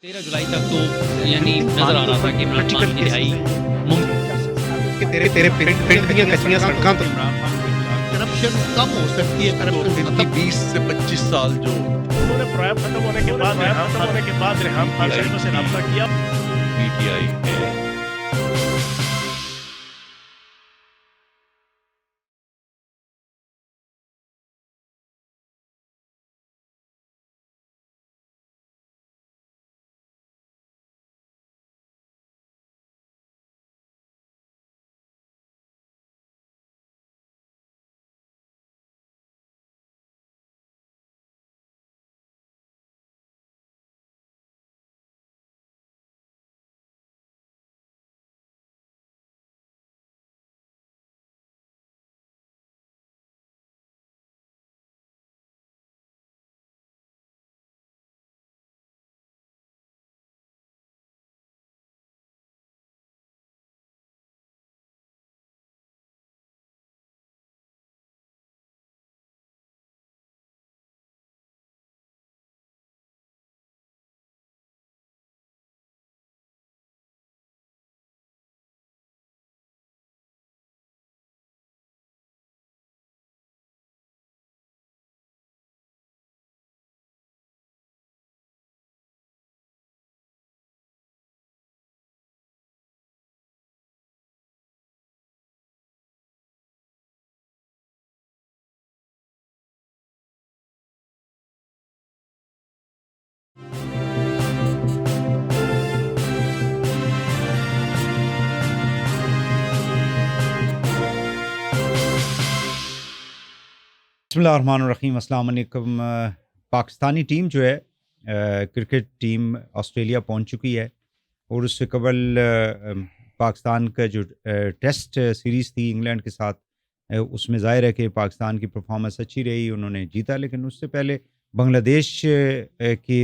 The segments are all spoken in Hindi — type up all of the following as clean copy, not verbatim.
13 जुलाई तक तो यानी नजर आ रहा था कि इमरान खान की रिहाई मुमकिन कि तेरे तेरे पेट ਦੀਆਂ कचरियां सड़ਕਾਂ तो करप्शन कम हो सकती है करप्शन फिर खत्म 20 से 25 साल जो उन्होंने प्रयास खत्म होने के बाद रेहान खान साहब से रब्ता किया। पीटीआई है। बिस्मिल्लाहिर्रहमानिर्रहीम, अस्सलाम वालेकुम। पाकिस्तानी टीम जो है क्रिकेट टीम ऑस्ट्रेलिया पहुंच चुकी है और उससे कबल पाकिस्तान का जो टेस्ट सीरीज़ थी इंग्लैंड के साथ, उसमें ज़ाहिर है कि पाकिस्तान की परफॉर्मेंस अच्छी रही, उन्होंने जीता। लेकिन उससे पहले बांग्लादेश के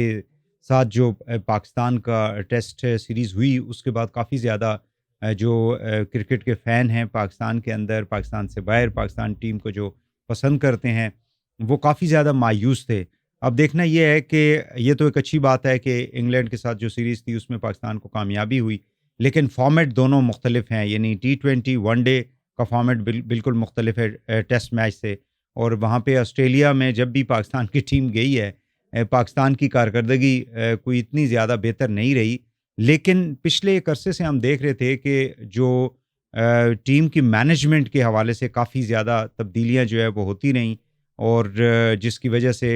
साथ जो पाकिस्तान का टेस्ट सीरीज़ हुई, उसके बाद काफ़ी ज़्यादा जो क्रिकेट के फ़ैन हैं पाकिस्तान के अंदर, पाकिस्तान से बाहर, पाकिस्तान टीम को जो पसंद करते हैं, वो काफ़ी ज़्यादा मायूस थे। अब देखना ये है कि ये तो एक अच्छी बात है कि इंग्लैंड के साथ जो सीरीज़ थी उसमें पाकिस्तान को कामयाबी हुई, लेकिन फॉर्मेट दोनों मुख्तलिफ हैं। यानी T20 वनडे का फॉर्मेट बिल्कुल मुख्तलिफ है टेस्ट मैच से। और वहाँ पे ऑस्ट्रेलिया में जब भी पाकिस्तान की टीम गई है, पाकिस्तान की कारकर्दगी कोई इतनी ज़्यादा बेहतर नहीं रही। लेकिन पिछले एक अरसे से हम देख रहे थे कि जो टीम की मैनेजमेंट के हवाले से काफ़ी ज़्यादा तब्दीलियां जो है वो होती रहीं, और जिसकी वजह से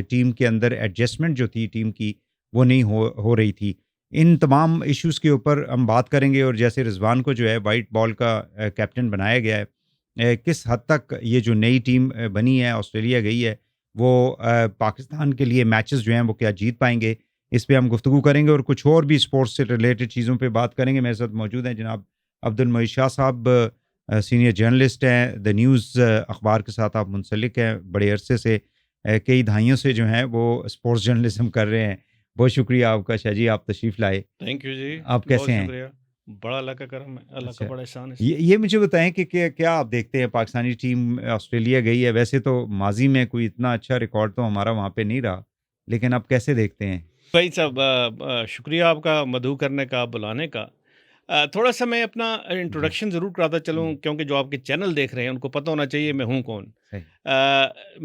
टीम के अंदर एडजस्टमेंट जो थी टीम की, वो नहीं हो रही थी। इन तमाम इश्यूज़ के ऊपर हम बात करेंगे। और जैसे रिजवान को जो है वाइट बॉल का कैप्टन बनाया गया है, किस हद तक ये जो नई टीम बनी है, ऑस्ट्रेलिया गई है, वो पाकिस्तान के लिए मैचेस जो हैं वो क्या जीत पाएंगे, इस पे हम गुफ्तगू करेंगे। और कुछ और भी स्पोर्ट्स से रिलेटेड चीज़ों पे बात करेंगे। मेरे साथ मौजूद हैं जनाब अब्दुल मोइज़ शाह साहब, सीनियर जर्नलिस्ट हैं, द न्यूज़ अखबार के साथ आप मुंसलिक हैं बड़े अरसे से, कई दहाइयों से जो हैं वो स्पोर्ट्स जर्नलिज्म कर रहे हैं। बहुत शुक्रिया आपका शाह जी, आप तशरीफ़ लाए। थैंक यू जी, आप कैसे हैं? शुक्रिया। बड़ा अल्लाह का करम है, अल्लाह का अच्छा, बड़ा एहसान है। ये मुझे बताएं कि क्या आप देखते हैं, पाकिस्तानी टीम ऑस्ट्रेलिया गई है, वैसे तो माजी में कोई इतना अच्छा रिकॉर्ड तो हमारा वहाँ पे नहीं रहा, लेकिन आप कैसे देखते हैं? भाई साहब, शुक्रिया आपका मधु करने का, बुलाने का। थोड़ा सा मैं अपना जी। इंट्रोडक्शन ज़रूर कराता चलूँ, क्योंकि जो आपके चैनल देख रहे हैं उनको पता होना चाहिए मैं हूँ कौन। सही।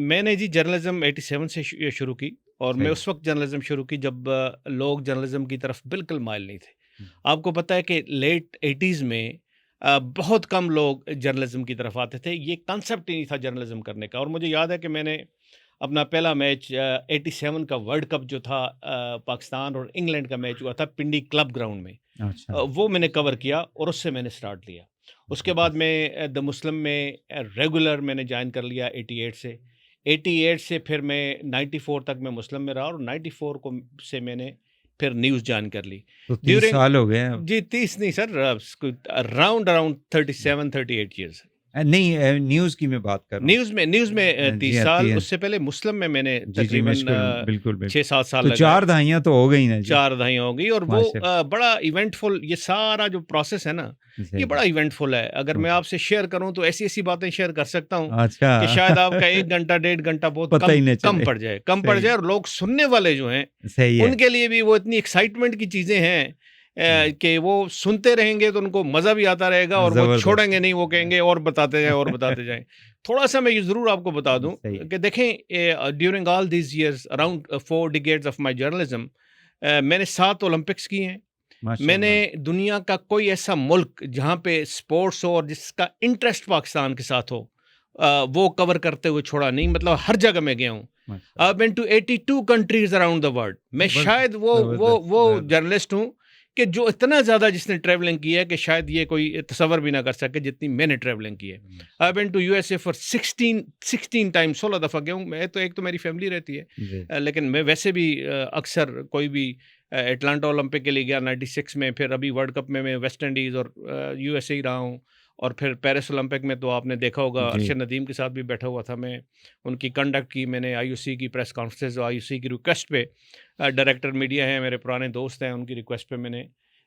मैंने जी जर्नलिज्म 87 से शुरू की, और मैं सही। उस वक्त जर्नलिज्म शुरू की जब लोग जर्नलिज्म की तरफ बिल्कुल माइल नहीं थे। हम्म। आपको पता है कि लेट 80s में बहुत कम लोग जर्नलिज्म की तरफ आते थे, ये कंसेप्ट ही नहीं था जर्नलिज्म करने का। और मुझे याद है कि मैंने अपना पहला मैच 87 का वर्ल्ड कप जो था, पाकिस्तान और इंग्लैंड का मैच हुआ था पिंडी क्लब ग्राउंड में, अच्छा। वो मैंने कवर किया और उससे मैंने स्टार्ट लिया। उसके बाद मैं द मुस्लिम में रेगुलर मैंने ज्वाइन कर लिया 88 से फिर मैं 94 तक मैं मुस्लिम में रहा, और 94 को से मैंने फिर न्यूज़ ज्वाइन कर ली। तो 30 ड्यूरिंग साल हो गए हैं अब। जी 30 नहीं सर, अराउंड 37-38 ईयर्स। नहीं, न्यूज़ की मैं बात कर रहा हूँ। न्यूज़ में 30 जी हाँ, साल, 30 उससे पहले मुस्लिम में मैंने जी तकरीबन बिल्कुल 6-7 साल तो लगाए। 4 दहाइयाँ तो हो गई ना जी। 4 दहाइयाँ हो गई और वो माशाल्लाह। बड़ा इवेंटफुल, ये सारा जो प्रोसेस है ना, सही ये बड़ा इवेंटफुल है। अगर मैं ओके। आपसे शेयर करूं तो ऐसी-ऐसी बातें शेयर कर सकता हूं अच्छा कि शायद आपका 1 घंटा, 1.5 घंटा बहुत पता ही नहीं कम चले। पड़ जाए, सही। और लोग सुनने वाले जो हैं, सही है। उनके लिए भी वो इतनी एक्साइटमेंट की चीज़ें हैं कि वो सुनते रहेंगे तो उनको मज़ा भी आता रहेगा और वो ज़बरदस्त। छोड़ेंगे नहीं, वो कहेंगे और बताते जाएँ और बताते जाएँ। थोड़ा-सा मैं ये ज़रूर आपको बता दूँ सही है। कि देखें, during all these years around 4 decades of my journalism, मैंने 7 ओलंपिक्स किए हैं। मैंने माशाल्लाह। दुनिया का कोई ऐसा मुल्क जहाँ पे स्पोर्ट्स हो और जिसका इंटरेस्ट पाकिस्तान के साथ हो, वो कवर करते हुए छोड़ा नहीं। मतलब हर जगह मैं गया हूँ। माशाल्लाह। I been to 82 countries around the world. मैं जबरदस्त, शायद वो जबरदस्त। जर्नलिस्ट हूँ कि जो इतना ज़्यादा जिसने ट्रैवलिंग की है कि शायद ये कोई तसव्वुर भी ना कर सके जितनी मैंने ट्रैवलिंग की है। I been to USA for 16 time, 16 दफ़ा गया हूँ मैं। तो एक तो मेरी फैमिली रहती है, जी। लेकिन मैं वैसे भी अक्सर कोई भी एटलांटा ओलंपिक के लिए गया 96 में, फिर अभी वर्ल्ड कप में मैं वेस्ट इंडीज़ और यूएसए ही रहा हूँ, और फिर पेरिस ओलंपिक में तो आपने देखा होगा जी। अरशद नदीम के साथ भी बैठा हुआ था मैं। उनकी कंडक्ट की मैंने, आईयूसी की प्रेस कॉन्फ्रेंस, आईयूसी की रिक्वेस्ट पे, डायरेक्टर मीडिया हैं मेरे पुराने दोस्त हैं, उनकी रिक्वेस्ट पे मैंने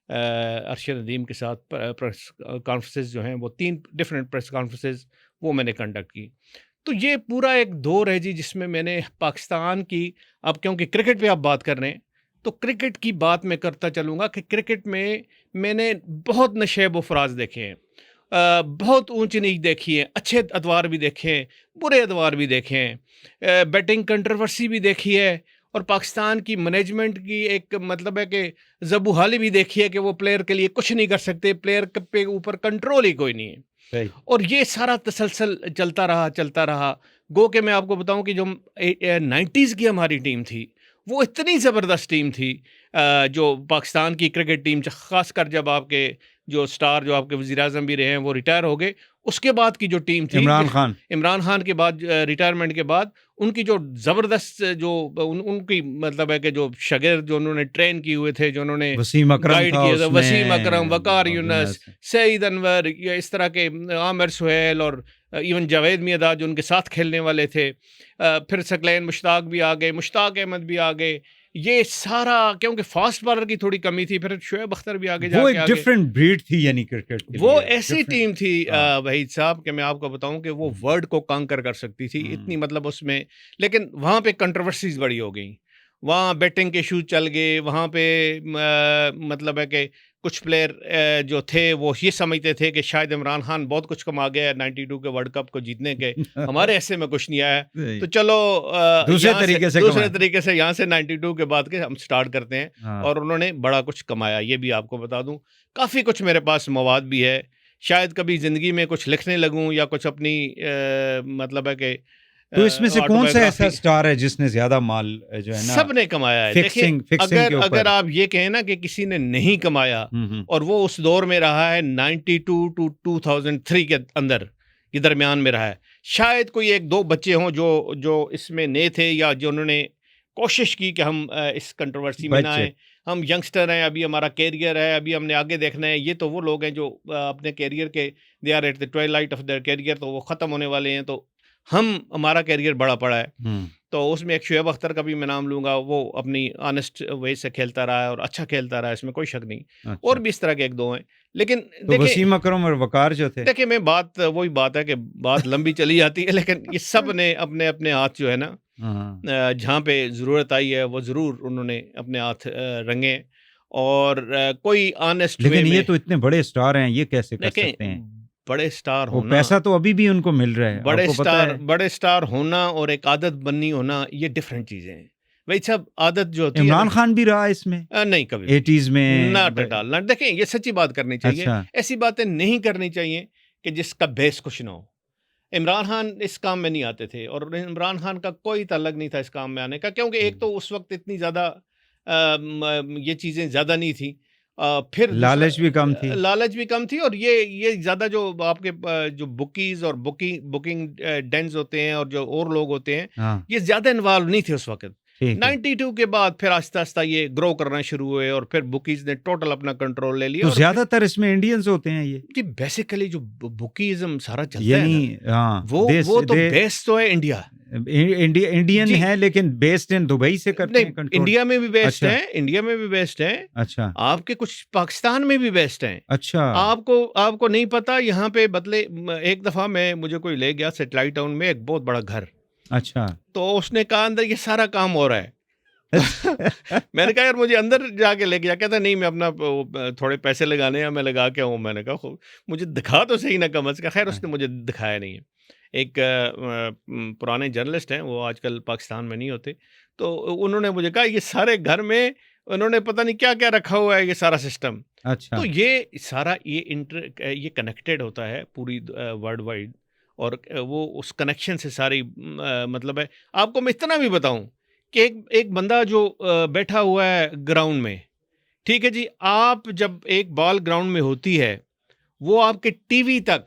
अरशद नदीम के साथ प्रेस कॉन्फ्रेंसेस जो हैं, वो 3 डिफरेंट प्रेस कॉन्फ्रेंसेस वो मैंने कंडक्ट की। तो ये पूरा एक दौर है जी जिसमें मैंने पाकिस्तान की, अब क्योंकि क्रिकेट पे आप बात कर रहे हैं तो क्रिकेट की बात मैं करता चलूँगा कि क्रिकेट में मैंने बहुत नशेब व फराज देखे हैं, बहुत ऊंच नीच देखी है, अच्छे अदवार भी देखे हैं, बुरे अदवार भी देखे हैं, बैटिंग कंट्रोवर्सी भी देखी है, और पाकिस्तान की मैनेजमेंट की एक मतलब है कि ज़बूहाली भी देखी है कि वो प्लेयर के लिए कुछ नहीं कर सकते, प्लेयर पे ऊपर कंट्रोल ही कोई नहीं है। सही। और ये सारा तसलसल चलता रहा। गो के मैं आपको बताऊं कि जो 90s की हमारी टीम थी, वो इतनी ज़बरदस्त टीम थी, जो पाकिस्तान की क्रिकेट टीम, ख़ासकर जब आपके जो स्टार जो आपके वज़ीर-ए-आज़म भी रहे हैं वो रिटायर हो गए, उसके बाद की जो टीम थी, इमरान खान के बाद, रिटायरमेंट के बाद उनकी जो ज़बरदस्त जो उनकी मतलब है कि जो शागिर्द जो उन्होंने ट्रेन किए हुए थे, जो उन्होंने वसीम अकरम गाइड था किया था, उसमें, वसीम अकरम, वकार यूनस, यूनस। सईद अनवर, या इस तरह के आमिर सुहेल और इवन जावेद मियादाद जो उनके साथ खेलने वाले थे, फिर सकलैन मुश्ताक भी आ गए, मुश्ताक अहमद भी आ गए, ये सारा, क्योंकि फास्ट बॉलर की थोड़ी कमी थी, फिर शोएब अख्तर भी आगे वो जाके एक आगे। डिफरेंट ब्रीड थी यानी क्रिकेट के वो लिए, ऐसी different। टीम थी हाँ। वहीद साहब कि मैं आपको बताऊं कि वो वर्ल्ड को कांकर कर सकती थी, इतनी मतलब उसमें। लेकिन वहाँ पे कंट्रोवर्सीज बड़ी हो गई, वहाँ बैटिंग के इशूज चल गए, वहाँ पे मतलब है कि कुछ प्लेयर जो थे वो ये समझते थे कि शायद इमरान खान बहुत कुछ कमा गया 92 के वर्ल्ड कप को जीतने के, हमारे ऐसे में कुछ नहीं आया, तो चलो दूसरे तरीके से यहाँ से 92 के बाद के हम स्टार्ट करते हैं। हाँ। और उन्होंने बड़ा कुछ कमाया, ये भी आपको बता दूं। काफ़ी कुछ मेरे पास मवाद भी है, शायद कभी ज़िंदगी में कुछ लिखने लगूं या कुछ अपनी मतलब है कि तो इसमें से कौन सा ऐसा स्टार है जिसने ज्यादा माल जो है ना सब ने कमाया है। फिक्सिंग देखिए, के ऊपर? अगर आप ये कहें ना कि किसी ने नहीं कमाया, और वो उस दौर में रहा है 92 टू 2003 के अंदर के दरमियान में रहा है, शायद कोई 1-2 बच्चे हों जो इसमें नए थे या जो उन्होंने कोशिश की कि हम इस कंट्रोवर्सी में ना आए। हम यंगस्टर हैं, अभी हमारा कैरियर है, अभी हमने आगे देखना है। ये तो वो लोग हैं जो अपने कैरियर के, they are at the twilight of their career, तो वो ख़त्म होने वाले हैं। तो हमारा कैरियर बड़ा पड़ा है। तो उसमें एक शोएब अख्तर का भी मैं नाम लूँगा, वो अपनी ऑनेस्ट वे से खेलता रहा है और अच्छा खेलता रहा है, इसमें कोई शक नहीं। अच्छा। और भी इस तरह के 1-2 हैं, लेकिन तो वसीम अकरम और वकार जो थे, देखिए मैं वही बात है कि बात लंबी चली जाती है, लेकिन ये सब ने अपने अपने हाथ जो है ना, जहाँ पे ज़रूरत आई है वो ज़रूर उन्होंने अपने हाथ रंगे। और कोई ऑनेस्ट, लेकिन ये तो इतने बड़े स्टार हैं, ये कैसे कर सकते हैं? बड़े स्टार वो होना, पैसा तो अभी भी उनको मिल रहा है, बड़े स्टार होना और एक आदत बननी होना, ये डिफरेंट चीजें हैं भाई साहब। आदत जो होती है, इमरान खान भी रहा इसमें नहीं कभी 80s में नॉट एट ऑल। देखें, ये सच्ची बात करनी चाहिए। अच्छा। ऐसी बातें नहीं करनी चाहिए कि जिसका बेस कुछ ना हो। इमरान खान इस काम में नहीं आते थे, और इमरान खान का कोई ताल्लुक नहीं था इस काम में आने का, क्योंकि एक तो उस वक्त इतनी ज़्यादा ये चीज़ें ज़्यादा नहीं थी, फिर लालच भी कम थी, और ये ज़्यादा जो आपके जो बुकीज़ और बुकिंग डेंस होते हैं और जो और लोग होते हैं, हाँ। ये ज़्यादा इन्वॉल्व नहीं थे उस वक्त। ठीक है। 92 के बाद फिर आहिस्ता आहिस्ता ये ग्रो करना शुरू हुए और फिर बुकीज ने टोटल अपना कंट्रोल ले लिया। तो और ज्यादातर इसमें इंडियंस होते हैं ये, जी बेसिकली जो बुकीज़म सारा चलता है यानी ना, हाँ वो तो बेस तो है इंडिया। इंडियन जी। है लेकिन बेस्ड इन दुबई से करते हैं नहीं, कंट्रोल। इंडिया में भी बेस्ट अच्छा। है, इंडिया में भी बेस्ट है, अच्छा आपके कुछ पाकिस्तान में भी बेस्ट हैं। अच्छा आपको नहीं पता, यहाँ पे बदले एक दफा मुझे कोई ले गया सैटेलाइट टाउन में एक बहुत बड़ा घर, अच्छा तो उसने कहा अंदर ये सारा काम हो रहा है। मैंने कहा यार मुझे अंदर जाके ले गया, कहता नहीं मैं अपना थोड़े पैसे लगाने हैं, मैं लगा के आऊँ। मैंने कहा मुझे दिखा तो सही ना कम अज़ कम। खैर उसने मुझे दिखाया नहीं है। एक पुराने जर्नलिस्ट हैं, वो आजकल पाकिस्तान में नहीं होते, तो उन्होंने मुझे कहा ये सारे घर में उन्होंने पता नहीं क्या क्या रखा हुआ है, ये सारा सिस्टम। अच्छा तो ये सारा ये कनेक्टेड होता है पूरी वर्ल्ड वाइड, और वो उस कनेक्शन से सारी मतलब है। आपको मैं इतना भी बताऊं कि एक बंदा जो बैठा हुआ है ग्राउंड में, ठीक है जी, आप जब एक बॉल ग्राउंड में होती है वो आपके टीवी तक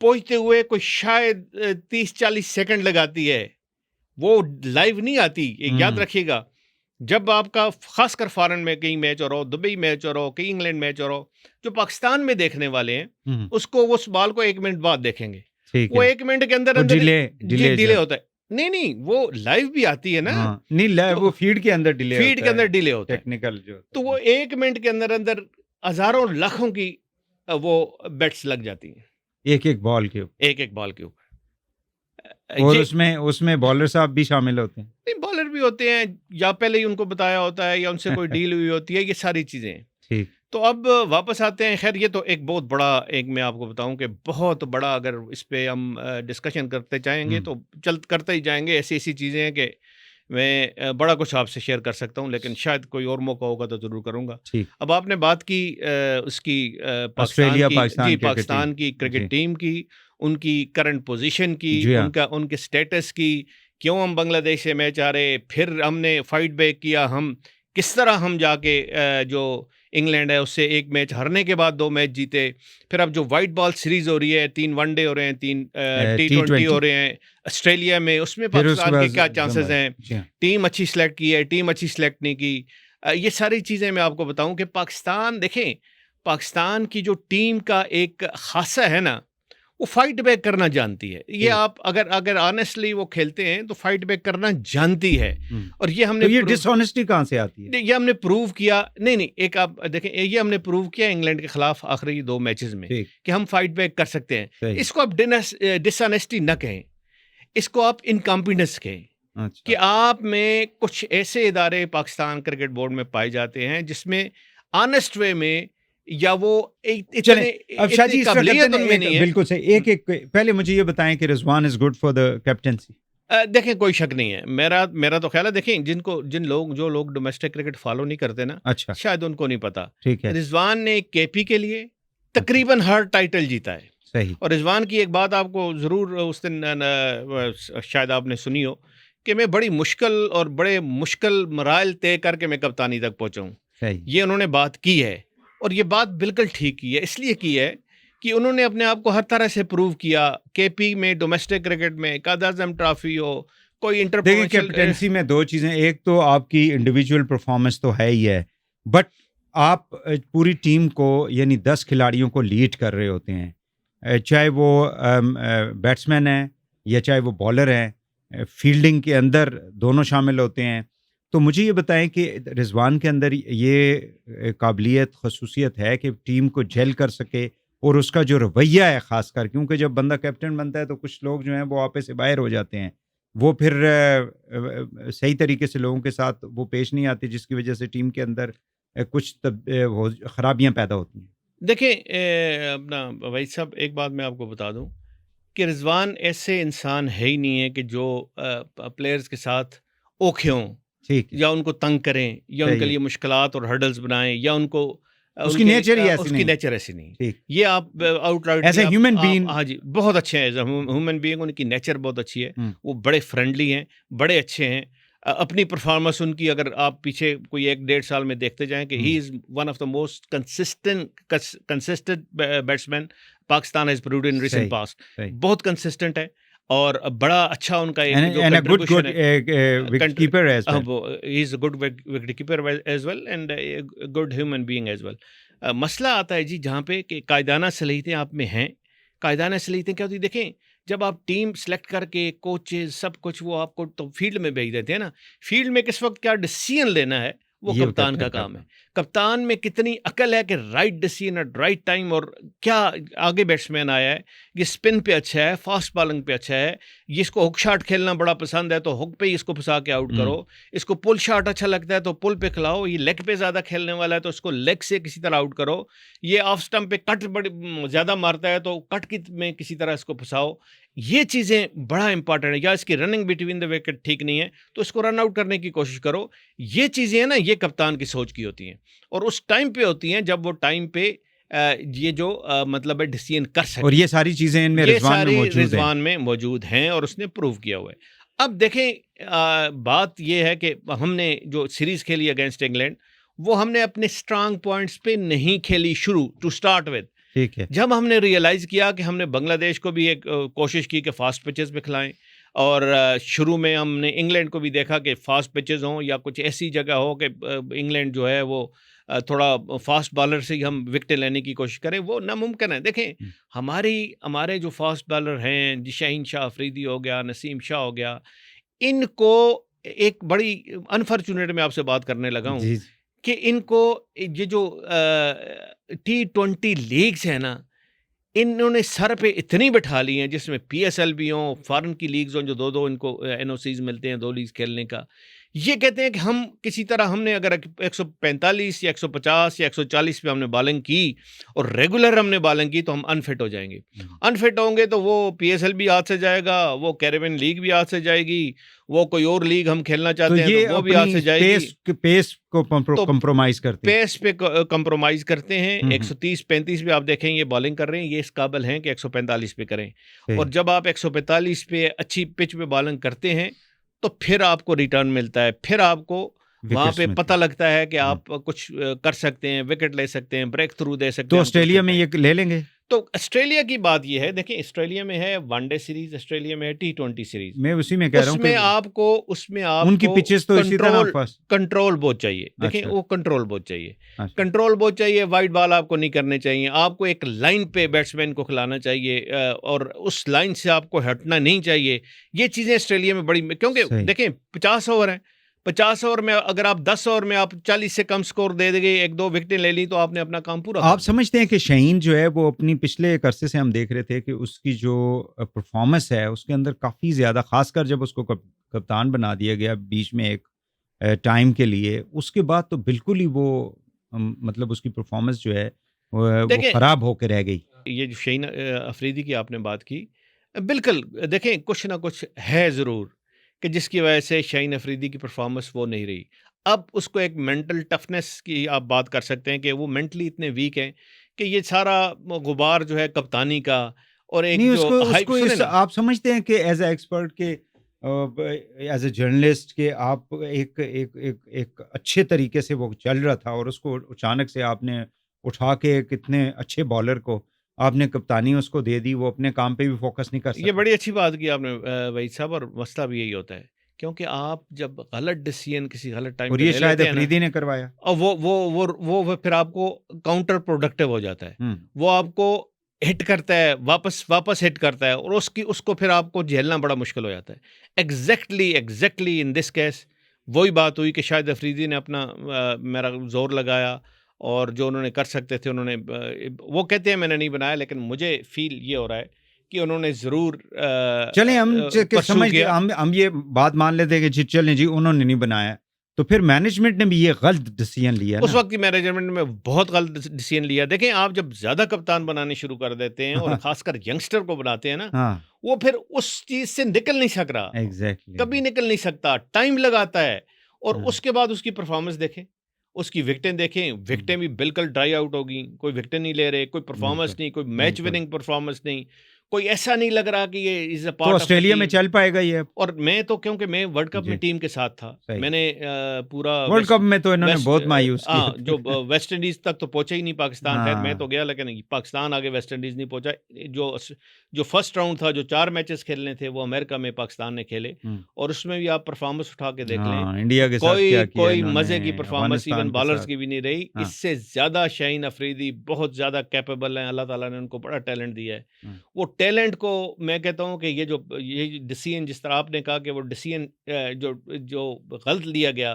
पहुंचते हुए कोई शायद 30-40 सेकंड लगाती है, वो लाइव नहीं आती। एक याद रखिएगा, जब आपका खासकर फॉरेन में कहीं मैच हो रहा हो, दुबई मैच हो रहा हो, कहीं इंग्लैंड मैच हो रहा हो, जो पाकिस्तान में देखने वाले हैं उसको उस बॉल को 1 मिनट बाद देखेंगे। ठीक वो है। 1 मिनट के अंदर तो अंदर डिले होता है। नहीं वो लाइव भी आती है ना। हाँ, नहीं तो वो फीड के अंदर डिले फीड के अंदर डिले होता है, टेक्निकल जो तो वो 1 मिनट के अंदर अंदर हजारों लाखों की वो बेट्स लग जाती हैं एक बॉल के ऊपर, एक बॉल के ऊपर। और उसमें बॉलर साहब भी शामिल होते हैं। नहीं, बॉलर भी होते हैं, या पहले ही उनको बताया होता है या उनसे कोई डील हुई होती है, ये सारी चीजें। ठीक। तो अब वापस आते हैं। खैर ये तो एक बहुत बड़ा, एक मैं आपको बताऊं कि बहुत बड़ा, अगर इस पे हम डिस्कशन करते जाएंगे तो करते ही जाएंगे। ऐसी चीज़ें हैं कि मैं बड़ा कुछ आपसे शेयर कर सकता हूं, लेकिन शायद कोई और मौका होगा तो ज़रूर करूंगा। अब आपने बात की उसकी पाकिस्तान की क्रिकेट टीम की, उनकी करंट पोजीशन की, उनके स्टेटस की, क्यों हम बांग्लादेश से मैच आ रहे, फिर हमने फाइट बैक किया, हम किस तरह हम जाके जो इंग्लैंड है उससे 1 मैच हारने के बाद 2 मैच जीते, फिर अब जो वाइट बॉल सीरीज हो रही है, 3 वनडे हो रहे हैं, 3 T20 हो रहे हैं ऑस्ट्रेलिया में, उसमें पाकिस्तान के क्या चांसेस हैं, टीम अच्छी सेलेक्ट की है, टीम अच्छी सेलेक्ट नहीं की, ये सारी चीज़ें मैं आपको बताऊं कि पाकिस्तान, देखें पाकिस्तान की जो टीम का एक खासा है ना, वो फाइट बैक करना जानती है। ये आप अगर ऑनेस्टली वो खेलते हैं तो फाइट बैक करना जानती है। और ये हमने, तो ये डिसऑनेस्टी कहाँ से आती है? ये हमने प्रूव किया। नहीं, एक आप देखें, ये हमने प्रूव किया इंग्लैंड के खिलाफ आखिरी 2 मैचेस में कि हम फाइट बैक कर सकते हैं। इसको आप डिसऑनेस्टी न कहें, इसको आप इनकॉम्पिटेंस कहें। अच्छा। कि आप में कुछ ऐसे इदारे पाकिस्तान क्रिकेट बोर्ड में पाए जाते हैं जिसमें ऑनेस्ट वे में, या वो अब शाजी काबिलियत उनमें नहीं है। बिल्कुल सही। एक पहले मुझे ये बताएं कि Rizwan is good for the captaincy. देखें कोई शक नहीं है, मेरा तो ख्याल है, देखें जो लोग डोमेस्टिक क्रिकेट फॉलो नहीं करते ना, अच्छा, शायद उनको नहीं पता। ठीक है। रिजवान ने केपी के लिए तकरीबन हर टाइटल जीता है। सही। और रिजवान की एक बात आपको जरूर उस दिन शायद आपने सुनी हो कि मैं बड़ी मुश्किल मराइल तय करके मैं कप्तानी तक पहुंचा हूं। ये उन्होंने बात की है, और ये बात बिल्कुल ठीक की है। इसलिए की है कि उन्होंने अपने आप को हर तरह से प्रूव किया। केपी में, डोमेस्टिक क्रिकेट में, कादर-ए-आज़म ट्रॉफी हो, कोई देखिए कैप्टेंसी में 2 चीज़ें, एक तो आपकी इंडिविजुअल परफॉर्मेंस तो है ही है, बट आप पूरी टीम को यानी 10 खिलाड़ियों को लीड कर रहे होते हैं, चाहे वो बैट्समैन है या चाहे वो बॉलर है, फील्डिंग के अंदर दोनों शामिल होते हैं। तो मुझे ये बताएं कि रिजवान के अंदर ये काबिलियत, खसूसियत है कि टीम को झेल कर सके, और उसका जो रवैया है ख़ासकर, क्योंकि जब बंदा कैप्टन बनता है तो कुछ लोग जो हैं वो आपस से बाहर हो जाते हैं, वो फिर सही तरीके से लोगों के साथ वो पेश नहीं आते, जिसकी वजह से टीम के अंदर कुछ ख़राबियाँ पैदा होती हैं। देखें अपना भाई साहब, एक बात मैं आपको बता दूं कि रिजवान ऐसे इंसान है ही नहीं है कि जो प्लेयर्स के साथ ओखे हों, या उनको तंग करें, या उनके लिए मुश्किलात और हर्डल्स बनाएं, या उनको उसकी नेचर ऐसी नहीं। ये आप outright as a human being, हाँ जी, बहुत अच्छे हैं एज ए ह्यूमन बीइंग, उनकी नेचर बहुत अच्छी है। वो बड़े फ्रेंडली हैं, बड़े अच्छे हैं। अपनी परफॉर्मेंस उनकी अगर आप पीछे कोई 1-1.5 साल में देखते जाएं कि he is one of the most consistent batsman Pakistan has proved in recent past. बहुत कंसिस्टेंट है। और बड़ा अच्छा उनका एक जो and a good contribution है, wicket keeper as well. he is a good wicket keeper as well and a good human being as well. मसला आता है जी जहाँ पे कि कायदाना सलीतें आप में हैं। कायदाना सलीतें क्या होती है, देखें जब आप टीम सेलेक्ट करके कोचेज सब कुछ वो आपको तो फील्ड में भेज देते हैं ना, फील्ड में किस वक्त क्या डिसीजन लेना है वो ये कप्तान का काम है। कप्तान में कितनी अकल है कि right decision at right time, और क्या आगे बैट्समैन आया है, ये स्पिन पे अच्छा है, फास्ट बॉलिंग पे अच्छा है, ये इसको हुक शॉट खेलना बड़ा पसंद है तो हुक पे ही इसको फंसा के आउट करो, इसको पुल शॉट अच्छा लगता है तो पुल पे खिलाओ, ये लेग पे ज़्यादा खेलने वाला है तो इसको लेग से किसी तरह आउट करो, ये ऑफ स्टंप पे कट बड़ी ज़्यादा मारता है तो कट की में किसी तरह इसको फंसाओ। ये चीज़ें बड़ा इंपॉर्टेंट है। या इसकी रनिंग बिटवीन द विकेट ठीक नहीं है तो इसको रन आउट करने की कोशिश करो। ये चीज़ें हैं ना, ये कप्तान की सोच की होती हैं और उस टाइम पे होती हैं जब वो टाइम पे ये जो मतलब है डिसीजन कर सके। और ये सारी चीज़ें इनमें रिजवान में मौजूद हैं और उसने प्रूव किया हुआ है। अब देखें बात ये है कि हमने जो सीरीज़ खेली अगेंस्ट इंग्लैंड वो हमने अपने स्ट्रांग पॉइंट्स पे नहीं खेली शुरू टू स्टार्ट विद। ठीक है। जब हमने रियलाइज़ किया कि हमने बांग्लादेश को भी एक कोशिश की कि फास्ट पिचेस पे खिलाएं और शुरू में हमने इंग्लैंड को भी देखा कि फास्ट पिचेस हों या कुछ ऐसी जगह हो कि इंग्लैंड जो है वो थोड़ा फास्ट बॉलर से ही हम विकेट लेने की कोशिश करें, वो नामुमकिन है। देखें हमारे जो फास्ट बॉलर हैं, शाहीन शाह अफरीदी हो गया, नसीम शाह हो गया, इनको एक बड़ी अनफॉर्चुनेट मैं आपसे बात करने लगा हूँ कि इनको ये जो T20 लीग्स है ना, इन्होंने सर पे इतनी बिठा ली हैं जिसमें PSL भी हों, फॉरेन की लीग्स हों जो दो इनको NOCs मिलते हैं 2 लीग्स खेलने का। ये कहते हैं कि हम किसी तरह हमने अगर 145 या 150 या 140 पे हमने बॉलिंग की और रेगुलर हमने बॉलिंग की तो हम अनफिट हो जाएंगे। अनफिट होंगे तो वो PSL भी हाथ से जाएगा, वो कैरेबियन लीग भी हाथ से जाएगी, वो कोई और लीग हम खेलना चाहते हैं तो वो भी हाथ से जाएगी। पेस को कंप्रोमाइज करते हैं, पेस पे कंप्रोमाइज करते हैं। 130-35 पे आप देखें ये बॉलिंग कर रहे हैं, ये इस काबिल हैं कि 145 पे करें। और जब आप 145 पे अच्छी पिच पे बॉलिंग करते हैं तो फिर आपको रिटर्न मिलता है, फिर आपको वहाँ पे पता लगता है कि आप कुछ कर सकते हैं, विकेट ले सकते हैं, ब्रेक थ्रू दे सकते हैं। तो ऑस्ट्रेलिया में ये ले लेंगे। तो ऑस्ट्रेलिया की बात ये है, देखिए ऑस्ट्रेलिया में है वनडे सीरीज, ऑस्ट्रेलिया में है T20 सीरीज। मैं उसी में कह रहा हूँ उसमें आपको उनकी पिचेस तो इसी तरह कंट्रोल बहुत चाहिए। देखिए वो कंट्रोल बहुत चाहिए, कंट्रोल बहुत चाहिए। वाइड बॉल आपको नहीं करने चाहिए, आपको एक लाइन पे बैट्समैन को खिलाना चाहिए और उस लाइन से आपको हटना नहीं चाहिए। ये चीज़ें ऑस्ट्रेलिया में बड़ी, क्योंकि देखें 50 ओवर हैं, 50 ओवर में अगर आप 10 ओवर में आप 40 से कम स्कोर दे देंगे, 1-2 विकेटें ले ली तो आपने अपना काम पूरा। आप समझते हैं कि शाहीन जो है वो अपनी पिछले एक अरसे से हम देख रहे थे कि उसकी जो परफॉर्मेंस है उसके अंदर काफ़ी ज़्यादा, खासकर जब उसको कप्तान बना दिया गया बीच में एक टाइम के लिए, उसके बाद तो बिल्कुल ही वो मतलब उसकी परफॉर्मेंस जो है वो ख़राब होकर रह गई। ये जो शाहीन अफरीदी की आपने बात की, बिल्कुल देखें कुछ ना कुछ है ज़रूर कि जिसकी वजह से शाहीन अफरीदी की परफॉर्मेंस वो नहीं रही। अब उसको एक मेंटल टफनेस की आप बात कर सकते हैं कि वो मेंटली इतने वीक हैं कि ये सारा गुबार जो है कप्तानी का और एक नहीं, उसको आप समझते हैं कि एज ए एक्सपर्ट के एज ए जर्नलिस्ट के आप एक अच्छे तरीके से वो चल रहा था और उसको अचानक से आपने उठा के कितने अच्छे बॉलर को आपने कप्तानी उसको दे दी, वो अपने काम पे भी फोकस नहीं कर सकता। ये बड़ी अच्छी बात की आपने वहीद साहब, और मसला भी यही होता है क्योंकि आप जब गलत डिसीजन किसी गलत टाइम और ये शायद अफरीदी ने करवाया और वो फिर आपको काउंटर प्रोडक्टिव हो जाता है, वो आपको हिट करता है, वापस हिट करता है और उसको फिर आपको झेलना बड़ा मुश्किल हो जाता है। एग्जैक्टली इन दिस केस वही बात हुई कि शायद अफरीदी ने अपना मेरा जोर लगाया और जो उन्होंने कर सकते थे उन्होंने, वो कहते हैं मैंने नहीं बनाया, लेकिन मुझे फील ये हो रहा है कि उन्होंने ज़रूर चलें हम ये बात मान लेते हैं कि चलें जी उन्होंने नहीं बनाया, तो फिर मैनेजमेंट ने भी ये गलत डिसीजन लिया। उस वक्त की मैनेजमेंट में बहुत गलत डिसीजन लिया। देखें आप जब ज़्यादा कप्तान बनाने शुरू कर देते हैं और ख़ासकर यंगस्टर को बनाते हैं ना, वो फिर उस चीज़ से निकल नहीं सक रहा। कभी निकल नहीं सकता, टाइम लगाता है। और उसके बाद उसकी परफॉर्मेंस देखें, उसकी विकेटें देखें, विकेटें भी बिल्कुल ड्राई आउट होगी, कोई विकेटें नहीं ले रहे, कोई परफॉर्मेंस नहीं, कोई मैच विनिंग परफॉर्मेंस नहीं, कोई ऐसा नहीं लग रहा कि ये इज अ तो पार्ट ऑस्ट्रेलिया में चल पाएगा ये? और मैं तो क्योंकि मैं वर्ल्ड कप जी। में टीम के साथ था, सही। मैंने पूरा वर्ल्ड कप में तो इन्होंने बहुत मायूस किया। हाँ, जो वेस्ट इंडीज तक तो पहुंचा ही नहीं पाकिस्तान। खैर हाँ। मैं तो गया, लेकिन पाकिस्तान आगे वेस्ट इंडीज नहीं पहुंचा। जो फर्स्ट राउंड था, जो 4 मैचेस खेलने थे, वो अमेरिका में पाकिस्तान ने खेले, और उसमें भी आप परफॉर्मेंस उठा के देख लें, इंडिया के साथ कोई क्या किया कोई इन्होंने, मजे की परफॉर्मेंस अफगानिस्तान इवन के बॉलर्स साथ। की भी नहीं रही। हाँ। इससे ज्यादा शाहीन अफरीदी बहुत ज्यादा कैपेबल हैं, अल्लाह ताला ने उनको बड़ा टैलेंट दिया है। वो टैलेंट को मैं कहता हूँ कि ये डिसीजन, जिस तरह आपने कहा कि वो डिसीजन जो गलत लिया गया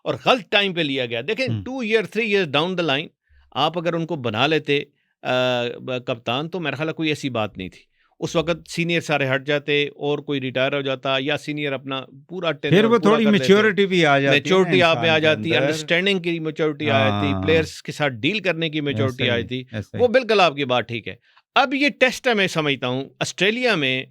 और गलत टाइम पे लिया गया। देखें 2 year 3 year down the line आप अगर उनको बना लेते कप्तान, तो मेरा ख्याल है कोई ऐसी बात नहीं थी। उस वक्त सीनियर सारे हट जाते और कोई रिटायर हो जाता, या सीनियर अपना पूरा फिर वो थोड़ी मैच्योरिटी भी आ जाती है, मैच्योरिटी आप में आ इंसान के जाती, अंदर। अंडरस्टैंडिंग की मैच्योरिटी आ जाती, हाँ। प्लेयर्स के साथ डील करने की मैच्योरिटी ऐसा आ ही, जाती। ऐसा वो ही। बिल्कुल आपकी बात ठीक है। अब ये टेस्ट है, मैं समझता हूँ ऑस्ट्रेलिया में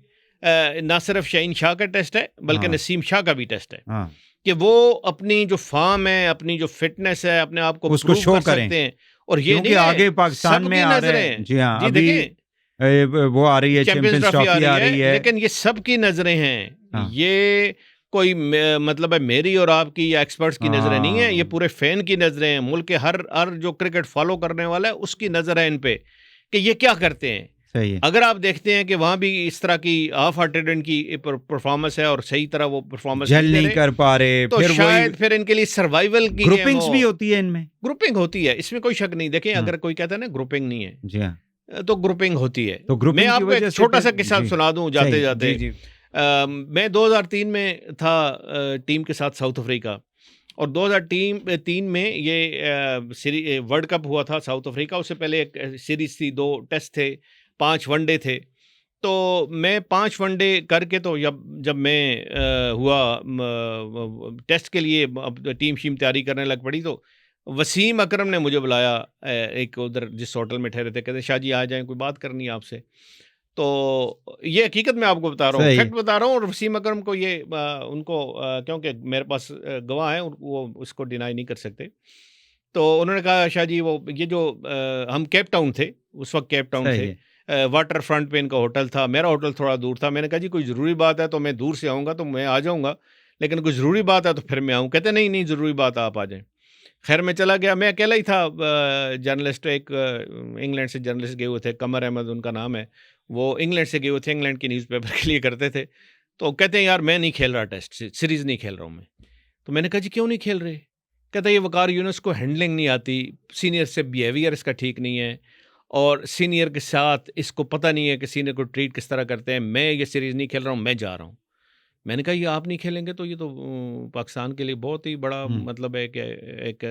ना सिर्फ शाहीन शाह का टेस्ट है, बल्कि हाँ। नसीम शाह का भी टेस्ट है, हाँ। कि वो अपनी जो फॉर्म है, अपनी जो फिटनेस है, अपने आप को उसको प्रूव शो कर करें। सकते हैं। और ये क्योंकि नहीं है, आगे पाकिस्तान में सबकी आ नजरें रहे हैं। हैं। जी हाँ, जी अभी देखें, वो आ रही है, चैंपियंस ट्रॉफी आ रही है, लेकिन ये सबकी नजरें हैं। हाँ। ये कोई मतलब है मेरी और आपकी या एक्सपर्ट्स की नजरें नहीं है, ये हाँ। पूरे फैन की नजरें हैं। मुल्क के हर जो क्रिकेट फॉलो करने वाला है उसकी नजर है इन पे कि ये क्या करते हैं। सही है। अगर आप देखते हैं कि वहां भी इस तरह की हाफ हार्टेड की परफॉर्मेंस है और सही तरह वो परफॉर्मेंस जल नहीं कर पा रहे, तो फिर शायद फिर इनके लिए सर्वाइवल की ग्रुपिंग्स भी होती है इनमें। ग्रुपिंग होती है, इसमें कोई शक नहीं। देखें, हाँ। अगर कोई कहता है ना ग्रुपिंग नहीं है, जी हाँ, तो ग्रुपिंग होती है। तो ग्रुपिंग मैं की आपको वजह एक से छोटा सा फिर- किस्सा जी, सुना दूं जाते सही, जाते। जी, जी। मैं 2003 में था टीम के साथ साउथ अफ्रीका, और 2003 में ये वर्ल्ड कप हुआ था साउथ अफ्रीका। उससे पहले एक सीरीज थी, 2 टेस्ट थे, 5 वनडे थे। तो मैं 5 वनडे करके, तो जब मैं हुआ टेस्ट के लिए टीम तैयारी करने लग पड़ी, तो वसीम अकरम ने मुझे बुलाया एक उधर जिस होटल में ठहरे थे, कहते शाह जी आ जाएं, कोई बात करनी है आपसे। तो ये हकीकत मैं आपको बता रहा हूँ, फैक्ट बता रहा हूँ। और वसीम अकरम को ये उनको क्योंकि मेरे पास गवाह है, वो उसको डिनाई नहीं कर सकते। तो उन्होंने कहा शाह जी, वो ये जो हम केप टाउन थे उस वक्त, केप टाउन थे, वाटर फ्रंट पे इनका होटल था, मेरा होटल थोड़ा दूर था। मैंने कहा जी कोई ज़रूरी बात है तो मैं दूर से आऊँगा, तो मैं आ जाऊँगा, लेकिन कोई ज़रूरी बात है तो फिर मैं आऊँ। कहते नहीं नहीं, ज़रूरी बात है, आप आ जाएँ। खैर मैं चला गया, मैं अकेला ही था। जर्नलिस्ट, एक इंग्लैंड से जर्नलिस्ट गए हुए थे, कमर अहमद उनका नाम है, वो इंग्लैंड से गए हुए थे, इंग्लैंड की न्यूज़पेपर के लिए करते थे। तो कहते हैं यार मैं नहीं खेल रहा, टेस्ट सीरीज़ नहीं खेल रहा हूँ मैं। तो मैंने कहा जी क्यों नहीं खेल रहे? कहता ये वकार यूनुस को हैंडलिंग नहीं आती, सीनियर से बिहेवियर इसका ठीक नहीं है, और सीनियर के साथ इसको पता नहीं है कि सीनियर को ट्रीट किस तरह करते हैं। मैं ये सीरीज़ नहीं खेल रहा हूँ, मैं जा रहा हूँ। मैंने कहा ये आप नहीं खेलेंगे तो ये तो पाकिस्तान के लिए बहुत ही बड़ा मतलब है कि एक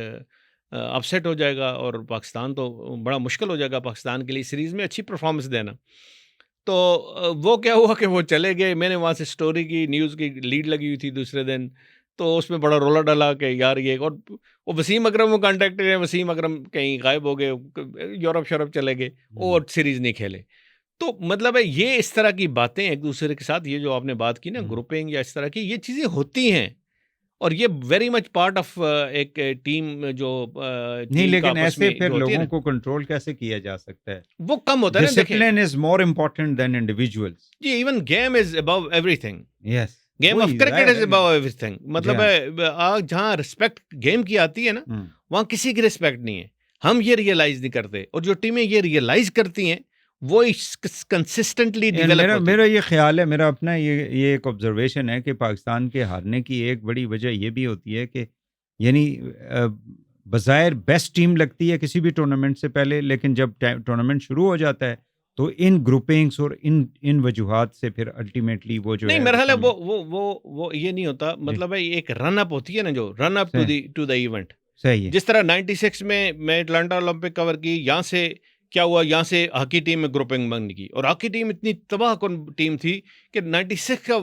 अपसेट हो जाएगा, और पाकिस्तान तो बड़ा मुश्किल हो जाएगा पाकिस्तान के लिए सीरीज़ में अच्छी परफॉर्मेंस देना। तो वो क्या हुआ कि वो चले गए। मैंने वहाँ से स्टोरी की, न्यूज़ की लीड लगी हुई थी दूसरे दिन, तो उसमें बड़ा रोला डाला कि यार ये, और वो वसीम अकरम को कॉन्टेक्ट करें, वसीम अकरम कहीं गायब हो गए, यूरोप शरप चले गए और सीरीज़ नहीं खेले। तो मतलब है ये इस तरह की बातें एक दूसरे के साथ, ये जो आपने बात की ना ग्रुपिंग या इस तरह की, ये चीज़ें होती हैं, और ये वेरी मच पार्ट ऑफ एक टीम जो नहीं, लेकिन ऐसे फिर लोगों को कंट्रोल कैसे किया जा सकता है? वो कम होता है ना। Discipline is more important than individuals. जी, even game is above everything. Yes, game of cricket is above everything. मतलब है जहाँ रिस्पेक्ट गेम की आती है ना, वहाँ किसी की रिस्पेक्ट नहीं है। हम ये रियलाइज नहीं करते, और जो टीमें ये रियलाइज करती हैं वो कंसिस्टेंटली डेवलप होती है। मेरा ये ख्याल है, मेरा अपना ये एक ऑब्जर्वेशन है कि पाकिस्तान के हारने की एक बड़ी वजह ये भी होती है कि यानी बज़ाहिर बेस्ट टीम लगती है किसी भी टूर्नामेंट से पहले, लेकिन जब टूर्नामेंट शुरू हो जाता है तो इन ग्रुपिंग्स और इन वजूहात से फिर अल्टीमेटली वो जो नहीं, मेरा ख्याल है वो ये नहीं होता। मतलब है एक रन अप होती है ना, जो run up to the event. सही है। जिस तरह 96 में मैं अटलांटा ओलंपिक कवर की, यहाँ से क्या हुआ, यहाँ से हॉकी टीम में ग्रुपिंग बन गई, और हॉकी टीम इतनी तबाह कौन टीम थी कि 96 का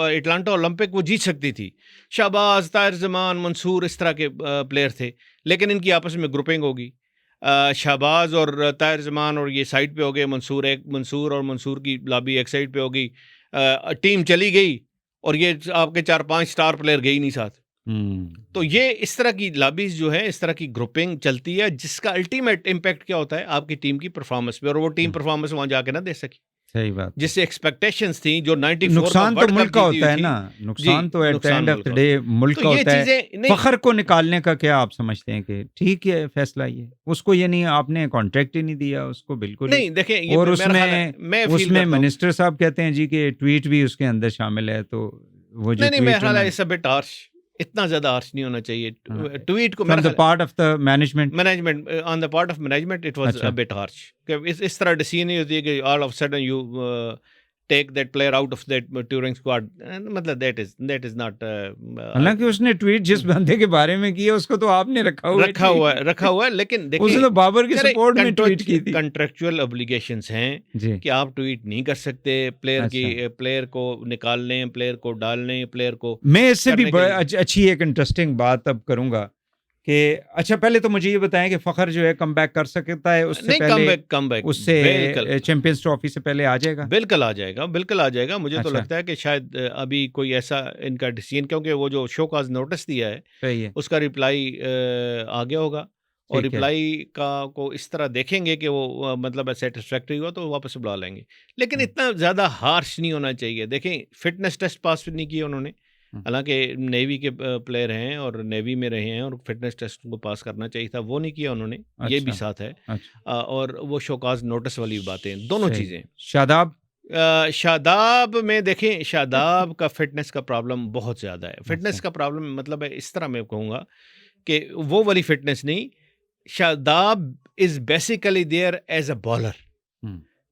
अटलांटा ओलंपिक वो जीत सकती थी। शाहबाज, ताहिर जमान, मंसूर, इस तरह के प्लेयर थे, लेकिन इनकी आपस में ग्रुपिंग होगी। शाहबाज और ताहिर जमान और ये साइड पे हो गए, मंसूर और मंसूर की लाबी एक साइड पे होगी। टीम चली गई और ये आपके 4-5 स्टार प्लेयर गए ही नहीं साथ। तो ये इस तरह की लॉबीज जो है, इस तरह की ग्रुपिंग चलती है, जिसका अल्टीमेट इम्पैक्ट क्या होता है आपकी टीम की परफॉर्मेंस पे, और वो टीम परफॉर्मेंस वहां जाके ना दे सकी। सही बात। जिससे एक्सपेक्टेशंस थी जो 94 नुकसान का तो वर्ल्ड मुल्क कप का जीती होता हुई है थी। ना, नुकसान तो एट द नुकसान एंड ऑफ मुल्क द का डे मुल्क तो का ये होता है। चीजें नहीं, फखर को निकालने का क्या आप समझते हैं कि ठीक है फैसला ये, उसको ये नहीं, आपने कॉन्ट्रैक्ट ही नहीं दिया उसको बिल्कुल ही। नहीं देखें ये और मेरा ख्याल है, उसमें मैं फील उसमें करता हूं, मिनिस्टर साहब कहते हैं जी कि ट्वीट भी उसके अंदर शामिल है, तो वो जो नहीं मेरा ट्वीट ख्याल है इट्स अ बिट हार्श, इतना ज्यादा हार्श नहीं होना चाहिए ट्वीट को। From the part of the management management on the part of management it was अच्छा। अ बिट हार्श कि इस तरह डिसीजन नहीं होती है कि all of sudden you take that player out of that touring squad, मतलब दैट इज नॉट। हालांकि उसने ट्वीट जिस बंदे के बारे में किया उसको तो आपने रखा हुआ रखा हुआ है, लेकिन देखिए उसने तो बाबर के सपोर्ट में ट्वीट की थी। कंट्रेक्चुअल ऑब्लिगेशंस हैं जी कि आप ट्वीट नहीं कर सकते प्लेयर की, अच्छा। प्लेयर को निकालने, प्लेयर को डालने, प्लेयर को। मैं इससे भी करने के लिए। अच्छी एक इंटरेस्टिंग बात अब करूंगा कि अच्छा पहले तो मुझे ये बताएं कि फखर जो है कम बैक कर सकता है उससे नहीं, पहले, कम बैक उससे चैंपियंस ट्रॉफी से पहले आ जाएगा? बिल्कुल आ जाएगा, बिल्कुल आ जाएगा। मुझे तो अच्छा। लगता है कि शायद अभी कोई ऐसा इनका डिसीजन, क्योंकि वो जो शो काज नोटिस दिया है सही है, उसका रिप्लाई आ गया होगा, और ठीक है। रिप्लाई का को इस तरह देखेंगे कि वो मतलब सेटिस्फैक्ट्री हुआ तो वापस बुला लेंगे, लेकिन इतना ज़्यादा हार्श नहीं होना चाहिए। देखें फिटनेस टेस्ट पास नहीं किए उन्होंने, हालांकि नेवी के प्लेयर हैं और नेवी में रहे हैं और फिटनेस टेस्ट को पास करना चाहिए था, वो नहीं किया उन्होंने, ये भी अच्छा। साथ है। अच्छा। और वो शोकाज नोटिस वाली बातें, दोनों सही। चीज़ें। शादाब शादाब में देखें, शादाब का फिटनेस का प्रॉब्लम बहुत ज़्यादा है। फिटनेस अच्छा। का प्रॉब्लम मतलब है इस तरह मैं कहूँगा कि वो वाली फिटनेस नहीं, Shadab is basically there as a bowler.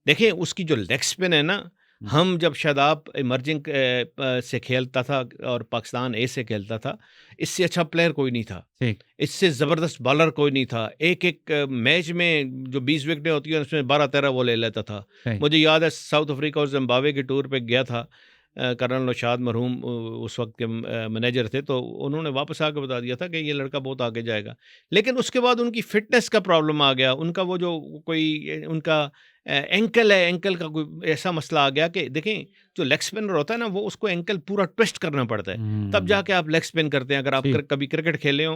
देखें उसकी जो लेग स्पिन है ना, हम जब शादाब इमर्जिंग से खेलता था और पाकिस्तान ए से खेलता था, इससे अच्छा प्लेयर कोई नहीं था, ठीक, इससे ज़बरदस्त बॉलर कोई नहीं था। एक एक मैच में जो 20 विकेटें होती हैं उसमें 12-13 वो ले लेता था। सही। मुझे याद है साउथ अफ्रीका और जिम्बाब्वे के टूर पे गया था, कर्नल नौशाद मरहूम उस वक्त के मैनेजर थे, तो उन्होंने वापस आके बता दिया था कि ये लड़का बहुत आगे जाएगा। लेकिन उसके बाद उनकी फिटनेस का प्रॉब्लम आ गया, उनका वो जो कोई उनका एंकल है, एंकल का कोई ऐसा मसला आ गया कि देखें जो लेग स्पिनर होता है ना, वो उसको एंकल पूरा ट्विस्ट करना पड़ता है, तब जाके आप लेग स्पिन करते हैं। अगर आप कभी क्रिकेट खेले हो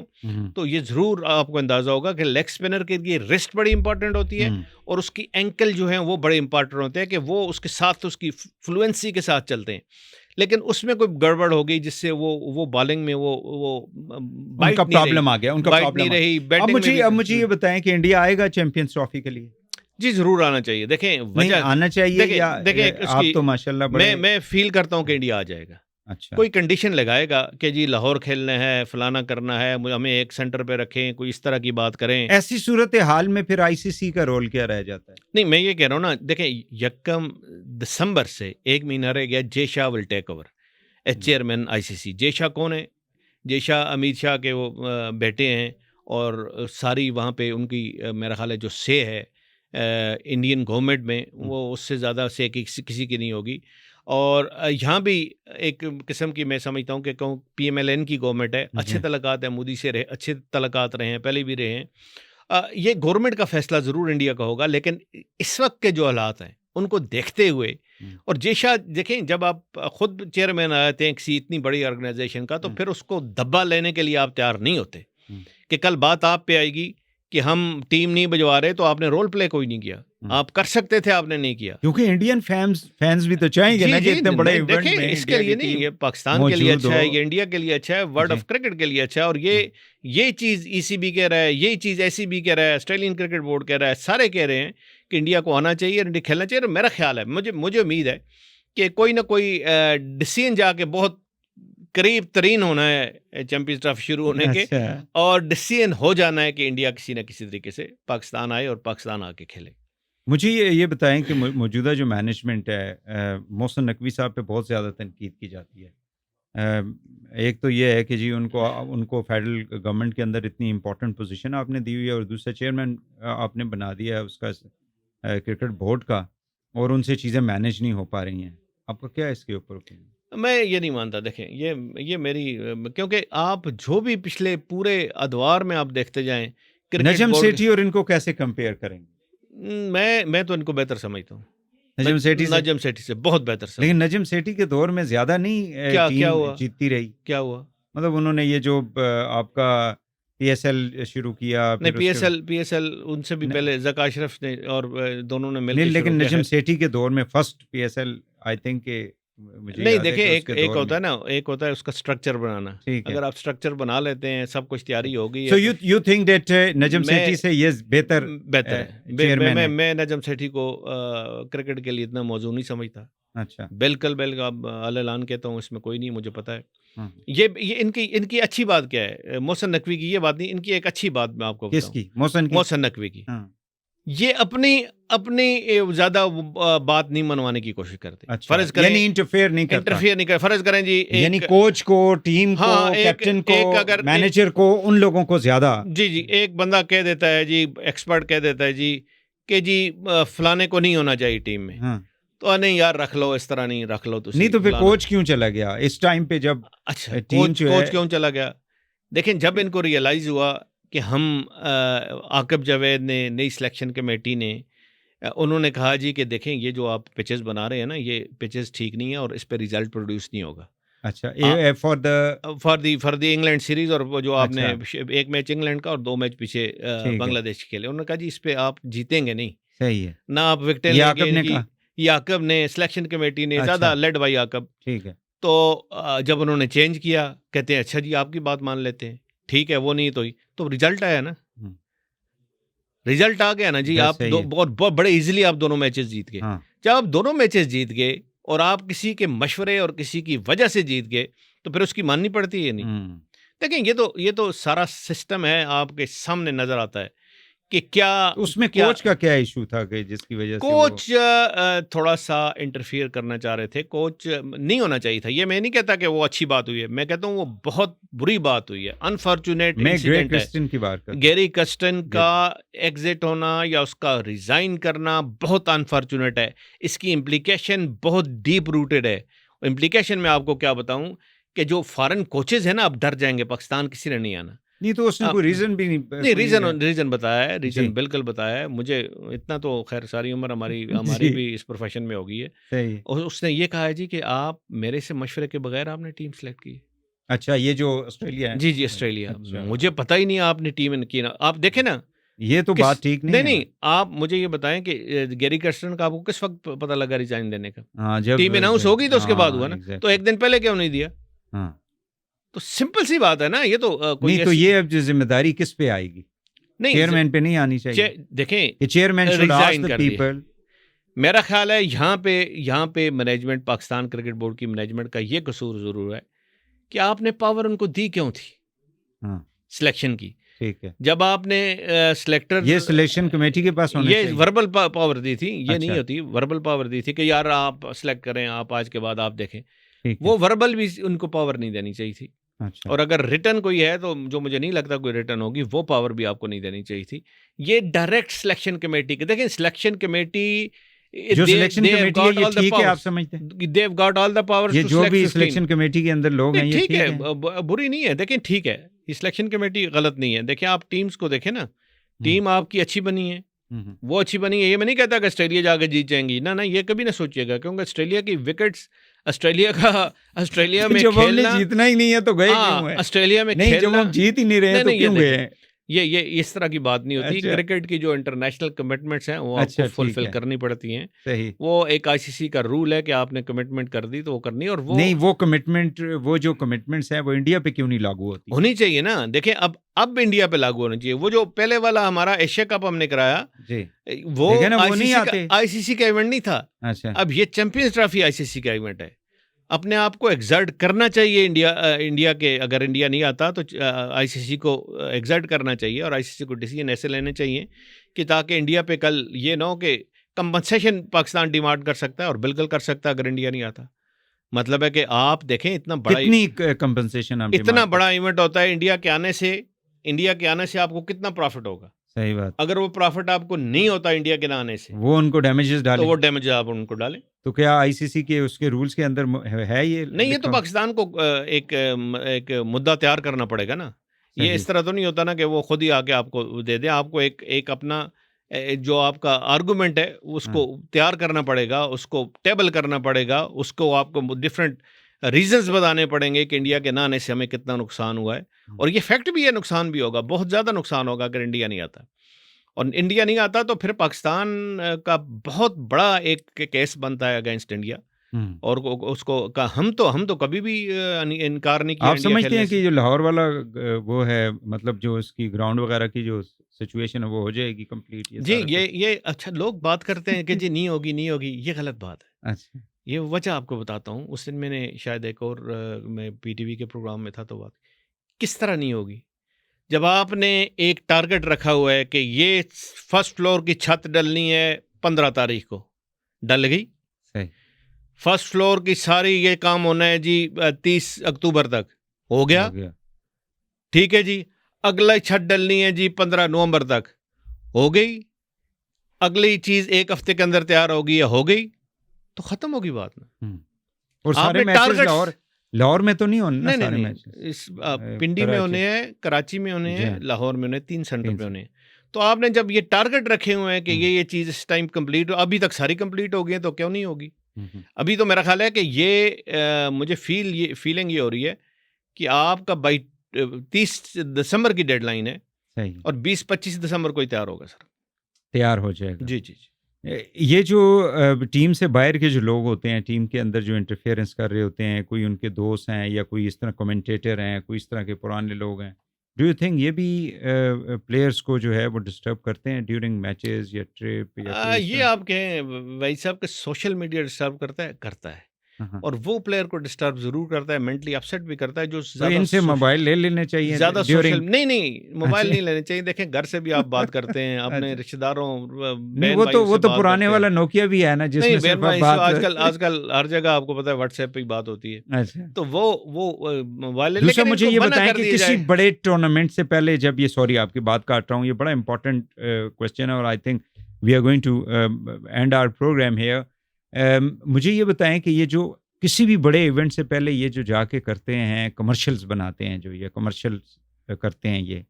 तो ये ज़रूर आपको अंदाज़ा होगा कि लेग स्पिनर के लिए रिस्ट बड़ी इंपॉर्टेंट होती है और उसकी एंकल जो है वो बड़े इंपॉर्टेंट होते हैं कि वो उसके साथ उसकी फ्लुएंसी के साथ चलते हैं। लेकिन उसमें कोई गड़बड़ हो गई जिससे वो बॉलिंग में वो उनका प्रॉब्लम आ गया, उनका प्रॉब्लम रही। अब मुझे ये बताएं कि इंडिया आएगा चैंपियंस ट्रॉफी के लिए? जी जरूर आना चाहिए। देखें वजह आना चाहिए या देखें आप तो माशाल्लाह बड़े मैं फील करता हूँ कि इंडिया आ जाएगा। अच्छा, कोई कंडीशन लगाएगा कि जी लाहौर खेलना है, फलाना करना है, हमें एक सेंटर पे रखें, कोई इस तरह की बात करें। ऐसी सूरत हाल में फिर आईसीसी का रोल क्या रह जाता है? नहीं मैं ये कह रहा हूँ ना, देखें 1 दिसंबर से 1 महीना रह गया, Jay Shah will take over as chairman ICC. Jay Shah कौन है? जय शाह अमित शाह के वो बेटे हैं और सारी वहाँ पे उनकी मेरा ख्याल है जो से है इंडियन गवर्नमेंट में, वो उससे ज़्यादा से किसी की नहीं होगी। और यहाँ भी एक किस्म की मैं समझता हूँ कि कहूँ PMLN की गवर्नमेंट है, अच्छे तलकात है, मोदी से रहे, अच्छे तलकात रहे हैं, पहले भी रहे हैं। ये गवर्नमेंट का फैसला ज़रूर इंडिया का होगा, लेकिन इस वक्त के जो हालात हैं उनको देखते हुए, और जैसा देखें जब आप खुद चेयरमैन आए थे किसी इतनी बड़ी ऑर्गेनाइजेशन का, तो फिर उसको दब्बा लेने के लिए आप तैयार नहीं होते कि कल बात आप पे आएगी कि हम टीम नहीं भिजवा रहे, तो आपने रोल प्ले कोई नहीं किया। आप कर सकते थे, आपने नहीं किया, क्योंकि इंडियन फैंस भी तो चाहेंगे ना कि इतने बड़े इवेंट में इसके लिए नहीं, ये पाकिस्तान के लिए अच्छा है, ये इंडिया के लिए अच्छा है, वर्ल्ड ऑफ क्रिकेट के लिए अच्छा है। और ये चीज़ ECB कह रहा है, ये चीज़ SCB कह रहा है, ऑस्ट्रेलियन क्रिकेट बोर्ड कह रहा है, सारे कह रहे हैं कि इंडिया को आना चाहिए, इंडिया खेलना चाहिए। और मेरा ख्याल है, मुझे उम्मीद है कि कोई ना कोई डिसीजन जाके बहुत करीब तरीन होना है चैंपियंस ट्रॉफी शुरू होने के, और डिसीजन हो जाना है कि इंडिया किसी न किसी तरीके से पाकिस्तान आए और पाकिस्तान आके खेले। मुझे ये बताएं कि मौजूदा जो मैनेजमेंट है, मोहसिन नकवी साहब पे बहुत ज़्यादा तनकीद की जाती है। एक तो ये है कि जी उनको फेडरल गवर्नमेंट के अंदर इतनी इम्पोर्टेंट पोजीशन आपने दी हुई है, और दूसरा चेयरमैन आपने बना दिया है उसका क्रिकेट बोर्ड का, और उनसे चीज़ें मैनेज नहीं हो पा रही हैं। आपका क्या है इसके ऊपर ओपिनियन? मैं ये नहीं मानता। देखें ये मेरी, क्योंकि आप जो भी पिछले पूरे अदवार में आप देखते जाएं, नजम सेठी और इनको कैसे कंपेयर करेंगे? मैं तो इनको बेहतर समझता हूँ, नजम सेठी से बहुत बेहतर समझता। लेकिन नजम सेठी के दौर में ज्यादा नहीं क्या हुआ? जीतती रही। क्या हुआ? मतलब उन्होंने ये जो आपका PSL शुरू किया, नहीं, फिर उसके- PSL उनसे भी नहीं। पहले ज़का अशरफ ने और दोनों ने नहीं, मिलकर लेकिन शुरू किया नजम है। सेठी के दौर में फर्स्ट PSL आई थिंक के मुझे नहीं याद है देखिए, कि एक उसके एक दौर होता है में- ना, एक होता है उसका स्ट्रक्चर बनाना। ठीक है। अगर आप स्ट्रक्चर बना लेते हैं, सब कुछ तैयारी हो गई है, So तो you think that नजम मैं- सेठी से ये बेहतर बेहतर है। चेयरमैन है? मैं नजम सेठी को क्रिकेट के लिए इतना मौजू नहीं समझता। अच्छा। बिल्कुल अब अल-ऐलान कहता हूँ, इसमें कोई नहीं, मुझे पता है। हाँ। ये इनकी अच्छी बात क्या है, मोहसिन नकवी की ये बात नहीं, इनकी एक अच्छी बात मैं आपको बताऊं। किसकी? मोहसिन की? मोहसिन नकवी की। हाँ। ये अपनी ज्यादा बात नहीं मनवाने की कोशिश करते। अच्छा, फर्ज करें, यानी इंटरफेयर नहीं करता, इंटरफियर नहीं कर, फर्ज करें जी यानी कोच को, टीम को, हाँ, कैप्टन को, अगर मैनेजर को, उन लोगों को ज्यादा। जी एक बंदा कह देता है जी, एक्सपर्ट कह देता है जी कि जी फलाने को नहीं होना चाहिए टीम में, हाँ। तो नहीं यार रख लो, इस तरह नहीं रख लो, नहीं तो फिर कोच क्यों चला गया इस टाइम पे जब अच्छा टीम जो है- कोच क्यों चला गया? देखें, जब इनको रियलाइज हुआ कि हम आकिब जावेद ने, नई सिलेक्शन कमेटी ने, उन्होंने कहा जी कि देखें ये जो आप पिचेस बना रहे हैं ना, ये पिचेस ठीक नहीं है और इस पे रिजल्ट प्रोड्यूस नहीं होगा अच्छा फॉर द इंग्लैंड सीरीज, और वो जो आपने एक मैच इंग्लैंड का और 2 मैच पीछे है। बांग्लादेश के लिए, उन्होंने कहा जी इस पे आप जीतेंगे नहीं, सही है। ना आप विकेट ये आकिब ने कहा? याकब ने, सिलेक्शन कमेटी ने, अच्छा। ज्यादा लेड बाई याकब। ठीक है। तो जब उन्होंने चेंज किया, कहते हैं अच्छा जी आपकी बात मान लेते हैं, ठीक है, वो नहीं तो रिजल्ट आया ना, रिजल्ट आ गया ना जी। आप बहुत बड़े इजीली आप दोनों मैचेस जीत गए। हाँ। जब आप दोनों मैचेस जीत गए और आप किसी के मशवरे और किसी की वजह से जीत गए, तो फिर उसकी माननी पड़ती है नहीं। देखें, ये तो सारा सिस्टम है, आपके सामने नजर आता है कि क्या उसमें कोच का क्या इशू था कि जिसकी वजह से कोच थोड़ा सा इंटरफियर करना चाह रहे थे। कोच नहीं होना चाहिए था। ये मैं नहीं कहता कि वो अच्छी बात हुई है, मैं कहता हूँ वो बहुत बुरी बात हुई है, अनफॉर्चुनेट इंसिडेंट है। गैरी कस्टन का एग्जिट होना या उसका रिजाइन करना बहुत अनफॉर्चुनेट है। इसकी इम्प्लीकेशन बहुत डीप रूटेड है। इम्प्लीकेशन मैं आपको क्या बताऊं कि जो फॉरेन कोचेज है ना, अब डर जाएंगे, पाकिस्तान किसी ने नहीं आना। नहीं तो उसने कोई रीजन भी नहीं रीजन बताया है, रीजन बिल्कुल बताया है मुझे। इतना तो खैर सारी उम्र हमारी भी इस प्रोफेशन में हो गई है। सही। और उसने ये कहा है जी कि आप मेरे से मशवरे के बगैर आपने टीम सेलेक्ट की। अच्छा, ये जो ऑस्ट्रेलिया है? जी ऑस्ट्रेलिया। अच्छा। मुझे पता ही नहीं आपने टीम की ना, आप देखें ना, ये तो बात ठीक नहीं। आप मुझे ये बताएं कि गैरी कर्स्टन का आपको किस वक्त पता लगा रिजाइन देने का? हाँ, जब टीम अनाउंस होगी तो उसके बाद हुआ ना। तो एक दिन पहले क्यों नहीं दिया? हाँ। तो सिंपल सी बात है ना। ये तो कोई नहीं तो ये अब जिम्मेदारी किस पे आएगी? नहीं, चेयरमैन पे नहीं आनी चाहिए? देखें, chairman should ask the people. मेरा ख्याल है यहाँ पे मैनेजमेंट, पाकिस्तान क्रिकेट बोर्ड की मैनेजमेंट का ये कसूर जरूर है कि आपने पावर उनको दी क्यों थी सिलेक्शन की? ठीक है, जब आपने सिलेक्टर, ये सिलेक्शन कमेटी के पास होने चाहिए, वर्बल पावर दी थी। ये नहीं होती, वर्बल पावर दी थी कि यार आप सिलेक्ट करें, आप आज के बाद आप देखें। वो वर्बल भी उनको पावर नहीं देनी चाहिए थी। अच्छा। और अगर रिटर्न कोई है तो जो मुझे नहीं लगता कोई रिटर्न होगी, वो पावर भी आपको नहीं देनी चाहिए थी। ये डायरेक्ट सिलेक्शन कमेटी के, देखें सिलेक्शन कमेटी जो सिलेक्शन कमेटी है ये ठीक है, आप समझते हैं? They've got all the powers ये to जो भी 15 सिलेक्शन कमेटी के अंदर लोग हैं ये ठीक है, बुरी नहीं है। देखें ठीक है, ये सिलेक्शन कमेटी गलत नहीं है। देखें आप टीम्स को देखें ना, टीम आपकी अच्छी बनी है, वो अच्छी बनी है। ये मैं नहीं कहता कि ऑस्ट्रेलिया जाकर जीत जाएंगी, ना ये कभी ना सोचिएगा, क्योंकि ऑस्ट्रेलिया की विकेट्स, ऑस्ट्रेलिया में खेलना, जीतना ही नहीं है तो गए क्यों हैं? ऑस्ट्रेलिया में नहीं, जब हम जीत ही नहीं रहे तो क्यों गए हैं? ये इस तरह की बात नहीं होती। अच्छा। क्रिकेट की जो इंटरनेशनल कमिटमेंट्स हैं वो आपको फुलफिल करनी पड़ती हैं। सही। वो एक आईसीसी का रूल है कि आपने कमिटमेंट कर दी तो वो करनी, और वो नहीं, वो कमिटमेंट, वो जो कमिटमेंट्स हैं वो इंडिया पे क्यों नहीं लागू होती? होनी चाहिए ना। देखें अब इंडिया पे लागू होनी चाहिए। वो जो पहले वाला हमारा एशिया कप हमने कराया जी, वो आईसीसी का इवेंट नहीं था। अच्छा। अब ये चैंपियंस ट्रॉफी आईसीसी का इवेंट है। अपने आप को एग्जर्ट करना चाहिए। इंडिया के, अगर इंडिया नहीं आता तो आईसीसी को एग्जर्ट करना चाहिए और आईसीसी को डिसीजन ऐसे लेने चाहिए कि ताकि इंडिया पे कल ये ना हो कि कंपनसेशन पाकिस्तान डिमांड कर सकता है, और बिल्कुल कर सकता है अगर इंडिया नहीं आता। मतलब है कि आप देखें इतना बड़ा, कितनी कंपनसेशन, इतना बड़ा इवेंट होता है, इंडिया के आने से आपको कितना प्रॉफिट होगा? सही बात। अगर वो प्रॉफिट आपको नहीं होता इंडिया के ना आने से, वो उनको डैमेजेस डालें, तो वो डैमेज आप उनको डालें। तो क्या आईसीसी के उसके रूल्स के अंदर है ये? नहीं, ये तो पाकिस्तान को एक मुद्दा तैयार करना पड़ेगा ना। ये इस तरह तो नहीं होता ना कि वो खुद ही आके आपको दे दे। आपको एक अपना जो आपका आर्गुमेंट है उसको तैयार करना पड़ेगा, उसको टेबल करना पड़ेगा, उसको आपको डिफरेंट रीजंस बताने पड़ेंगे कि इंडिया के ना आने से हमें कितना नुकसान हुआ है, और ये फैक्ट भी है, नुकसान भी होगा, बहुत ज़्यादा नुकसान होगा अगर इंडिया नहीं आता। और इंडिया नहीं आता तो फिर पाकिस्तान का बहुत बड़ा एक केस बनता है अगेंस्ट इंडिया, और उसको हम तो कभी भी इनकार नहीं किया। आप समझते हैं कि जो लाहौर वाला वो है, मतलब जो इसकी ग्राउंड वगैरह की जो सिचुएशन है वो हो जाएगी कंप्लीट? जी, ये अच्छा, लोग बात करते हैं कि जी नहीं होगी नहीं होगी, ये गलत बात है। अच्छा, ये वजह आपको बताता हूँ। उस दिन मैंने शायद एक और मैं पीटीवी के प्रोग्राम में था, तो बात किस तरह नहीं होगी, जब आपने एक टारगेट रखा हुआ है कि ये फर्स्ट फ्लोर की छत डलनी है 15 तारीख को, डल गई। सही। फर्स्ट फ्लोर की सारी ये काम होना है जी 30 अक्टूबर तक, हो गया। ठीक है जी, अगला छत डलनी है जी 15 नवंबर तक, हो गई। अगली चीज एक हफ्ते के अंदर तैयार होगी या हो गई, तो खत्म होगी बात ना। और सारे मैचेस लाहौर में तो नहीं होने, सारे मैचेस इस पिंडी में होने हैं, कराची में होने हैं, लाहौर में होने, 3 सेंटर पे होने हैं। तो आपने जब ये टारगेट रखे हुए हैं कि ये चीज इस टाइम कंप्लीट हो, अभी तक सारी कंप्लीट हो गई है, तो क्यों नहीं होगी? अभी तो मेरा ख्याल है कि ये मुझे फीलिंग ये हो रही है कि आपका बाई 30 दिसंबर की डेडलाइन है, सही, और 20-25 दिसंबर को ही तैयार होगा सर, तैयार हो जाएगा। जी जी जी। ये जो टीम से बाहर के जो लोग होते हैं, टीम के अंदर जो इंटरफेरेंस कर रहे होते हैं, कोई उनके दोस्त हैं या कोई इस तरह कमेंटेटर हैं, कोई इस तरह के पुराने लोग हैं, डू यू थिंक ये भी प्लेयर्स को जो है वो डिस्टर्ब करते हैं ड्यूरिंग मैचेस या ट्रिप या ये आप कहें भाई साहब के सोशल मीडिया डिस्टर्ब करता है, और वो प्लेयर को डिस्टर्ब जरूर करता है, मेंटली अपसेट भी करता है। जो तो इनसे मोबाइल ले लेने चाहिए ज्यादा सोशल नहीं मोबाइल नहीं लेने चाहिए। देखें, घर से भी आप बात करते हैं अपने रिश्तेदारों, वो तो पुराने वाला नोकिया भी है ना, जिसमें आजकल हर जगह आपको पता है व्हाट्सएप पे बात होती है। तो वो मोबाइल। दूसरा मुझे ये बताएं कि किसी बड़े टूर्नामेंट से पहले, जब ये, सॉरी आपकी बात काट रहा हूँ, ये बड़ा इंपॉर्टेंट क्वेश्चन है और I think we are going to end our programme here. मुझे ये बताएं कि ये जो किसी भी बड़े इवेंट से पहले ये जो जाके करते हैं, कमर्शियल्स बनाते हैं, जो ये कमर्शियल्स करते हैं ये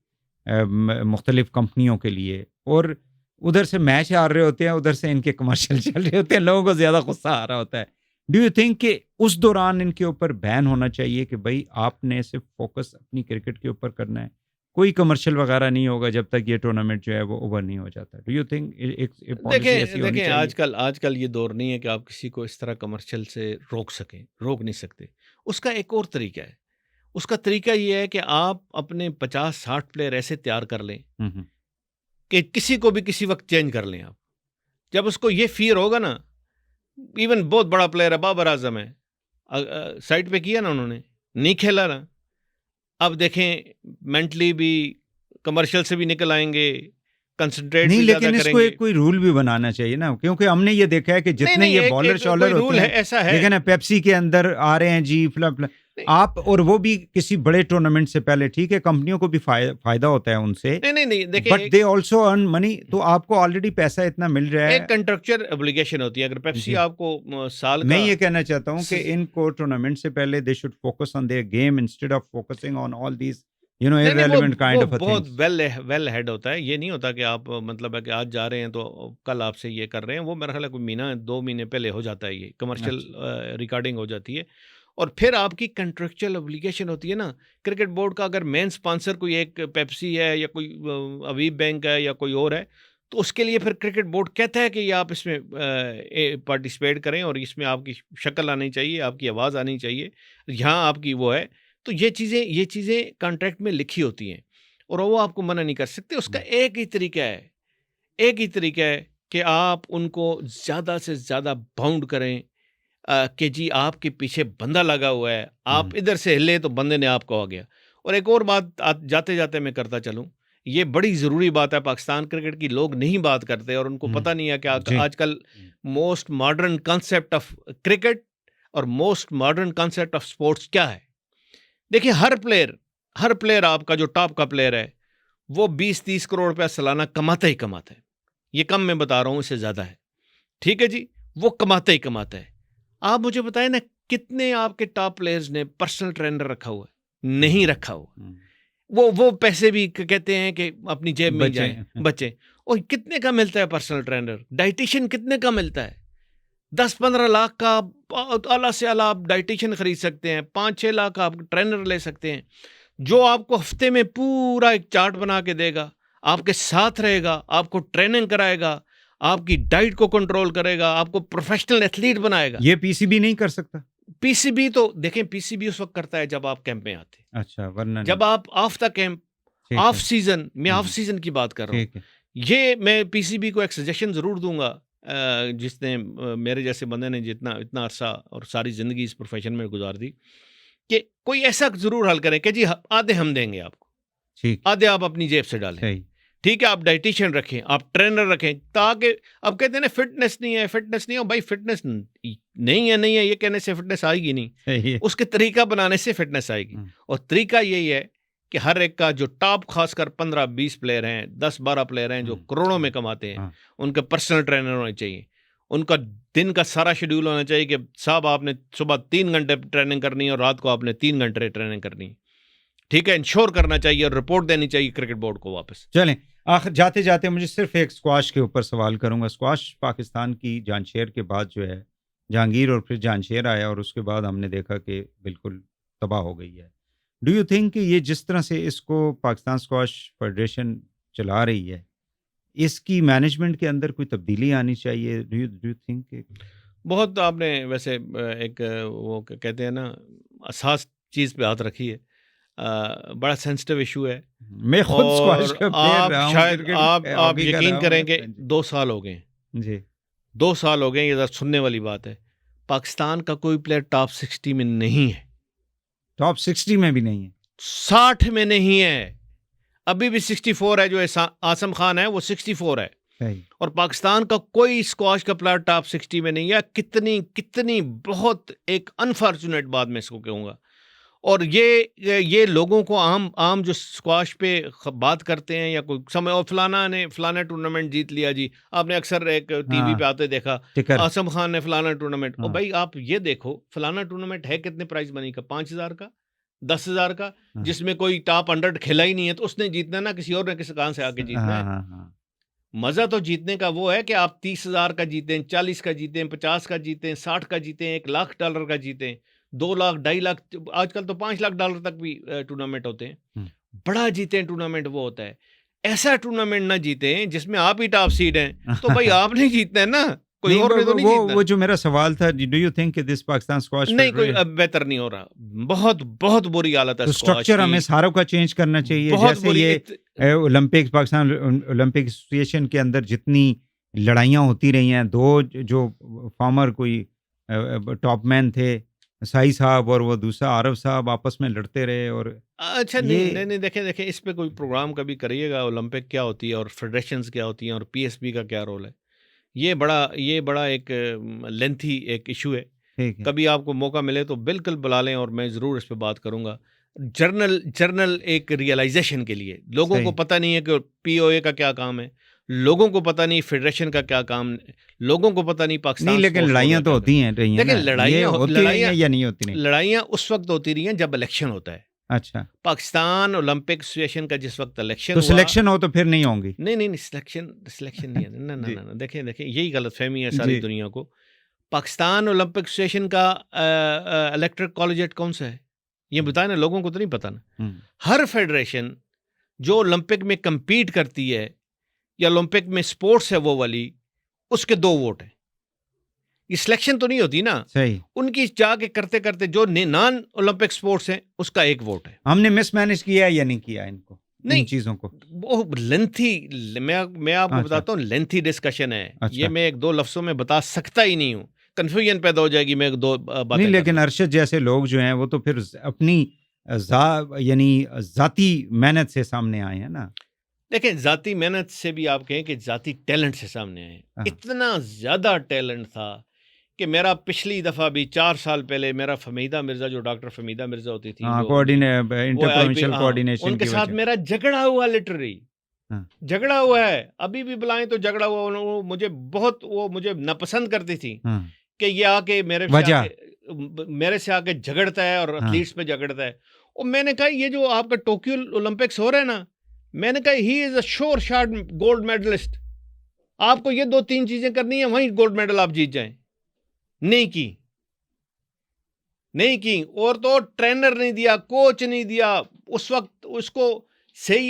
मुख्तलिफ कंपनियों के लिए, और उधर से मैच आ रहे होते हैं, उधर से इनके कमर्शियल चल रहे होते हैं, लोगों को ज़्यादा गुस्सा आ रहा होता है। डू यू थिंक कि उस दौरान इनके ऊपर बैन होना चाहिए कि भाई आपने सिर्फ फोकस अपनी क्रिकेट के ऊपर करना है, कोई कमर्शियल वगैरह नहीं होगा जब तक ये टूर्नामेंट जो है वो ओवर नहीं हो जाता? डू यू थिंक देखें आजकल ये दौर नहीं है कि आप किसी को इस तरह कमर्शियल से रोक नहीं सकते। उसका एक और तरीका है। उसका तरीका ये है कि आप अपने 50-60 प्लेयर ऐसे तैयार कर लें कि किसी को भी किसी वक्त चेंज कर लें आप। जब उसको ये फियर होगा ना, इवन बहुत बड़ा प्लेयर है, बाबर आजम है, साइड पे किया ना उन्होंने, नहीं खेला ना, अब देखें मेंटली भी कमर्शियल से भी निकल आएंगे, कंसंट्रेट नहीं, लेकिन इसको एक कोई रूल भी बनाना चाहिए ना, क्योंकि हमने ये देखा है कि जितने ये बॉलर शॉलर होते हैं, ऐसा है, लेकिन पेप्सी के अंदर आ रहे हैं जी आप, और वो भी किसी बड़े टूर्नामेंट से पहले। ठीक है, कंपनियों को भी फायदा होता है उनसे, नहीं देखिए, but they also earn money, तो आपको ऑलरेडी पैसा इतना मिल रहा है, एक कंट्रैक्चुअल ऑब्लिगेशन होती है। अगर पेप्सी आपको साल मैं ये कहना चाहता हूँ कि इनको टूर्नामेंट से पहले they should focus on their game instead of focusing on all these irrelevant kind of a बहुत वेल हेड होता है। ये नहीं होता कि आप मतलब है कि आज जा रहे हैं तो कल आपसे ये कर रहे हैं। वो मेरा ख्याल है कोई 2 महीने पहले हो जाता है, ये कमर्शियल रिकॉर्डिंग हो जाती है, और फिर आपकी कंट्रेक्चुअल ऑब्लिगेशन होती है ना। क्रिकेट बोर्ड का अगर मेन स्पॉन्सर कोई एक पेप्सी है या कोई अवीब बैंक है या कोई और है, तो उसके लिए फिर क्रिकेट बोर्ड कहता है कि ये आप इसमें पार्टिसिपेट करें और इसमें आपकी शक्ल आनी चाहिए, आपकी आवाज़ आनी चाहिए, यहाँ आपकी वो है। तो ये चीज़ें कॉन्ट्रैक्ट में लिखी होती हैं और वो आपको मना नहीं कर सकते। उसका एक ही तरीका है कि आप उनको ज़्यादा से ज़्यादा बाउंड करें कि जी आपके पीछे बंदा लगा हुआ है, आप इधर से हिले तो बंदे ने आपको आ गया। और एक और बात जाते जाते मैं करता चलूँ, ये बड़ी ज़रूरी बात है, पाकिस्तान क्रिकेट की लोग नहीं बात करते और उनको पता नहीं है कि आजकल most modern concept of cricket और most modern concept of sports क्या है। देखिए, हर प्लेयर आपका जो टॉप का प्लेयर है वो 20-30 करोड़ रुपया सालाना कमाता ही कमाता है। ये कम मैं बता रहा हूँ, इससे ज़्यादा है। ठीक है जी, वो कमाता ही कमाता है। आप मुझे बताएं ना, कितने आपके टॉप प्लेयर्स ने पर्सनल ट्रेनर रखा हुआ है? नहीं रखा हुआ। वो पैसे भी कहते हैं कि अपनी जेब में जाए बच्चे। और कितने का मिलता है पर्सनल ट्रेनर? डाइटिशियन कितने का मिलता है? 10-15 लाख का आप आला से आला आप डाइटिशियन खरीद सकते हैं, 5-6 लाख का आप ट्रेनर ले सकते हैं, जो आपको हफ्ते में पूरा एक चार्ट बना के देगा, आपके साथ रहेगा, आपको ट्रेनिंग कराएगा, आपकी डाइट को कंट्रोल करेगा, आपको प्रोफेशनल एथलीट बनाएगा। ये पीसीबी नहीं कर सकता? पीसीबी तो देखें, पीसीबी उस वक्त करता है जब आप कैंप में आते हैं। अच्छा, वरना जब आप ऑफ द कैंप, ठीक ऑफ है, सीजन, मैं ऑफ सीजन की बात कर रहा हूँ। ठीक है। ये मैं पीसीबी को एक सजेशन ज़रूर दूंगा, जिसने मेरे जैसे बंदे ने जितना इतना अरसा और सारी ज़िंदगी इस प्रोफेशन में गुजार दी, कि कोई ऐसा ज़रूर हल करें कि जी आधे हम देंगे आपको, ठीक, आधे आप अपनी जेब से डालें। सही, ठीक है, आप डाइटिशियन रखें, आप ट्रेनर रखें, ताकि अब कहते हैं ना फिटनेस नहीं है, फिटनेस नहीं है, भाई फिटनेस नहीं है ये कहने से फिटनेस आएगी नहीं, सही है। उसके तरीका बनाने से फिटनेस आएगी। और तरीका यही है कि हर एक का जो टॉप खासकर 15-20 प्लेयर हैं, 10-12 प्लेयर हैं जो करोड़ों में कमाते हैं, उनके पर्सनल ट्रेनर होने चाहिए। उनका दिन का सारा शेड्यूल होना चाहिए कि साहब आपने सुबह 3 घंटे ट्रेनिंग करनी है और रात को आपने 3 घंटे ट्रेनिंग करनी है। ठीक है, इंश्योर करना चाहिए और रिपोर्ट देनी चाहिए क्रिकेट बोर्ड को वापस। चलें, आखिर जाते जाते मुझे सिर्फ एक स्क्वाश के ऊपर सवाल करूंगा। स्क्वाश पाकिस्तान की जांशेर के बाद जो है जहांगीर और फिर जांशेर आया, और उसके बाद हमने देखा कि बिल्कुल तबाह हो गई है। डू यू थिंक कि ये जिस तरह से इसको पाकिस्तान स्क्वाश फेडरेशन चला रही है, इसकी मैनेजमेंट के अंदर कोई तब्दीली आनी चाहिए? Do you think? बहुत आपने वैसे एक वो कहते हैं ना असास चीज़ पे हाथ रखी है। बड़ा सेंसिटिव इशू है। मैं खुद स्क्वाश का प्लेयर रहा हूं, शायद क्रिकेट आप हॉकी का यकीन रहा हूं। करेंगे 2 साल हो गए जी, 2 साल हो गए, ये ज़रा सुनने वाली बात है। पाकिस्तान का कोई प्लेयर टॉप 60 में नहीं है, टॉप 60 में भी नहीं है, 60 में नहीं है। अभी भी 64 है, जो आसम खान है वो 64 है, सही। और पाकिस्तान का कोई स्क्वाश का प्लेयर टॉप 60 में नहीं है। कितनी बहुत एक अनफॉर्चुनेट बात मैं इसको कहूँगा। और ये लोगों को आम जो स्क्वाश पे बात करते हैं या कोई समय, और फलाना टूर्नामेंट जीत लिया जी, आपने अक्सर एक टीवी पे आते देखा, आसम खान ने फलाना टूर्नामेंट। और भाई आप ये देखो, फलाना टूर्नामेंट है कितने प्राइस मनी का? 5,000 का, 10,000 का, जिसमें कोई टॉप 100 खेला ही नहीं है, तो उसने जीतना ना, किसी और ने किसी कान से आके जीतना है। मजा तो जीतने का वो है कि आप 30,000 का जीतें, 40 का जीतें, 50 का जीतें, 60 का जीतें, $1 लाख का जीतें, 2 लाख, 2.5 लाख, आजकल तो $5 लाख तक भी टूर्नामेंट होते हैं। बड़ा जीतें टूर्नामेंट वो होता है। ऐसा टूर्नामेंट ना जीतें जिसमें आप ही टॉप सीड हैं, तो भाई आप नहीं जीतना है ना, कोई और ने तो नहीं जीतना। वो जो मेरा सवाल था, do you think this Pakistan squash नहीं, कोई अब बेहतर नहीं हो रहा, बहुत बहुत बुरी हालत है। तो स्ट्रक्चर हमें सारों का चेंज करना चाहिए। जैसे ये ओलंपिक, पाकिस्तान ओलंपिक एसोसिएशन के अंदर जितनी लड़ाइयाँ होती रही हैं, 2 जो फॉर्मर कोई टॉप मैन थे, साई साहब और वो दूसरा आरव साहब, आपस में लड़ते रहे। और अच्छा नहीं देखें इस पे कोई प्रोग्राम कभी करिएगा, ओलंपिक क्या होती है और फेडरेशंस क्या होती हैं और पीएसबी का क्या रोल है। ये बड़ा एक लेंथी एक इशू है। कभी आपको मौका मिले तो बिल्कुल बुला लें और मैं ज़रूर इस पे बात करूँगा। जर्नल एक रियलाइजेशन के लिए, लोगों को पता नहीं है कि पीओए का क्या काम है, लोगों को पता नहीं फेडरेशन का क्या काम, लोगों को पता नहीं पाकिस्तान। नहीं, लेकिन लड़ाइयाँ तो होती हैं। लेकिन लड़ाइयाँ या नहीं होती? लड़ाइयाँ उस वक्त होती रही हैं जब इलेक्शन होता है। अच्छा, पाकिस्तान ओलंपिक एसोसिएशन का जिस वक्त इलेक्शन तो सिलेक्शन हो तो फिर नहीं होंगी? नहीं, सिलेक्शन नहीं है। ना देखें यही गलतफहमी है सारी दुनिया को। पाकिस्तान ओलंपिक एसोसिएशन का इलेक्टोरल कॉलेजिएट कौन सा है ये बताएं ना, लोगों को तो नहीं पता ना। हर फेडरेशन जो ओलंपिक में कम्पीट करती है या ओलंपिक में स्पोर्ट्स है वो वाली, उसके 2 वोट हैं। ये सिलेक्शन तो नहीं होती ना, सही। उनकी जाके करते करते जो नॉन ओलंपिक स्पोर्ट्स हैं उसका 1 वोट है। हमने मिसमैनेज किया है या नहीं किया इनको, नहीं, इन चीजों को? वो लेंथी, मैं आपको बताता हूँ, लेंथी डिस्कशन है। ये मैं 1-2 लफ्जों में बता सकता ही नहीं हूँ, कंफ्यूजन पैदा हो जाएगी। मैं 2 बातें नहीं, लेकिन अरशद जैसे लोग जो हैं वो तो फिर अपनी यानी जाती मेहनत से सामने आए हैं ना। देखें, जाती मेहनत से भी आप कहें कि जाती टैलेंट से सामने आए। इतना ज़्यादा टैलेंट था कि मेरा पिछली दफ़ा भी 4 साल पहले मेरा फमीदा मिर्ज़ा, जो डॉक्टर फमीदा मिर्ज़ा होती थी, इंटरप्रोविंशियल कोऑर्डिनेशन, उनके साथ मेरा झगड़ा हुआ, लिटरली झगड़ा हुआ है। अभी भी बुलाएं तो झगड़ा हुआ। वो मुझे नापसंद करती थी कि ये आके मेरे से आके झगड़ता है और एथलीट्स पे झगड़ता है। और मैंने कहा ये जो आपका टोक्यो ओलंपिक्स हो रहा है ना, मैंने कहा he is a sure shot gold medallist. आपको ये 2-3 चीजें करनी है, वहीं गोल्ड मेडल आप जीत जाएं। नहीं की और तो ट्रेनर नहीं दिया, कोच नहीं दिया, उस वक्त उसको सही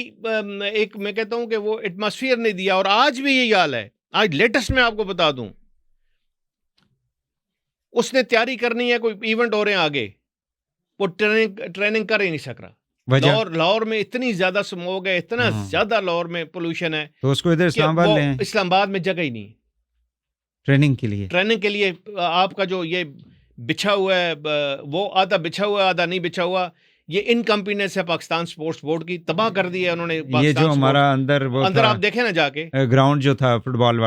एक मैं कहता हूं कि वो एटमॉस्फेयर नहीं दिया। और आज भी यही हाल है। आज लेटेस्ट में आपको बता दूं, उसने तैयारी करनी है, कोई इवेंट हो रहे हैं आगे, वो ट्रेनिंग कर ही नहीं सक रहा। लाहौर में इतनी ज्यादा स्मोक है, इतना ज्यादा लाहौर में पोल्यूशन है, तो उसको इधर इस्लामाबाद में जगह ही नहीं ट्रेनिंग के लिए। आपका जो ये बिछा हुआ है, वो आधा बिछा हुआ आधा नहीं बिछा हुआ, ये इनकम्पीटेंस है पाकिस्तान स्पोर्ट्स बोर्ड की, तबाह कर दी है उन्होंने। ये जो हमारा अंदर आप देखें ना जाके, ग्राउंड जो था फुटबॉल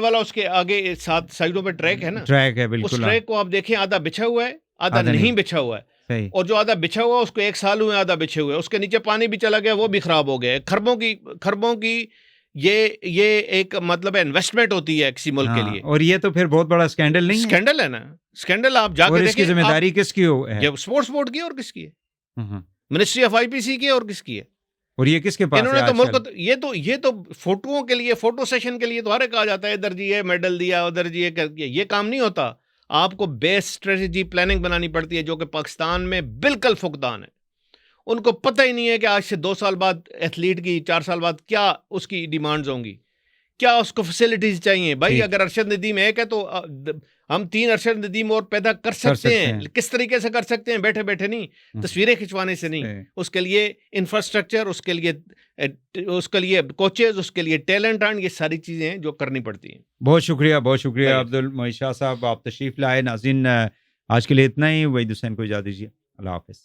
वाला, उसके आगे 7 साइडों पे ट्रैक है ना, ट्रैक है बिल्कुल। उस ट्रैक को आप देखें, आधा बिछा हुआ है आधा नहीं बिछा हुआ है। सही। और जो आधा बिछा हुआ उसको 1 साल हुए आधा बिछे हुए, उसके नीचे पानी भी चला गया, वो भी खराब हो गया। खरबों की ये एक मतलब इन्वेस्टमेंट होती है किसी मुल्क के लिए। और ये तो फिर बहुत बड़ा स्कैंडल नहीं है? स्कैंडल है ना, स्कैंडल। आप जाकर देखें, इसकी जिम्मेदारी किसकी है? ये स्पोर्ट्स बोर्ड की और किसकी है? मिनिस्ट्री ऑफ आईपीसी की और किसकी है? और ये किसके पास इन्होंने तो मुल्क ये तो फोटोओं के लिए, फोटो सेशन के लिए तो हर एक आ जाता है, इधर जी ये मेडल दिया, उधर जी ये काम नहीं होता। आपको बेस स्ट्रेटजी प्लानिंग बनानी पड़ती है, जो कि पाकिस्तान में बिल्कुल फुकदान है। उनको पता ही नहीं है कि आज से 2 साल बाद एथलीट की, 4 साल बाद क्या उसकी डिमांड्स होंगी, क्या उसको फैसिलिटीज चाहिए। भाई अगर अरशद नदीम एक है तो हम 3 अरशद नदीम और पैदा कर सकते हैं। किस तरीके से कर सकते हैं? बैठे बैठे नहीं, तस्वीरें खिंचवाने से नहीं। उसके लिए इंफ्रास्ट्रक्चर, उसके लिए कोचेज, उसके लिए टैलेंट, ये सारी चीजें हैं जो करनी पड़ती हैं। बहुत शुक्रिया अब्दुल मोइज शाह साहब, आप तशरीफ लाए। नाज़रीन, आज के लिए इतना ही। वहीद हुसैन को इजाज़त दीजिए। अल्लाह हाफ़िज़।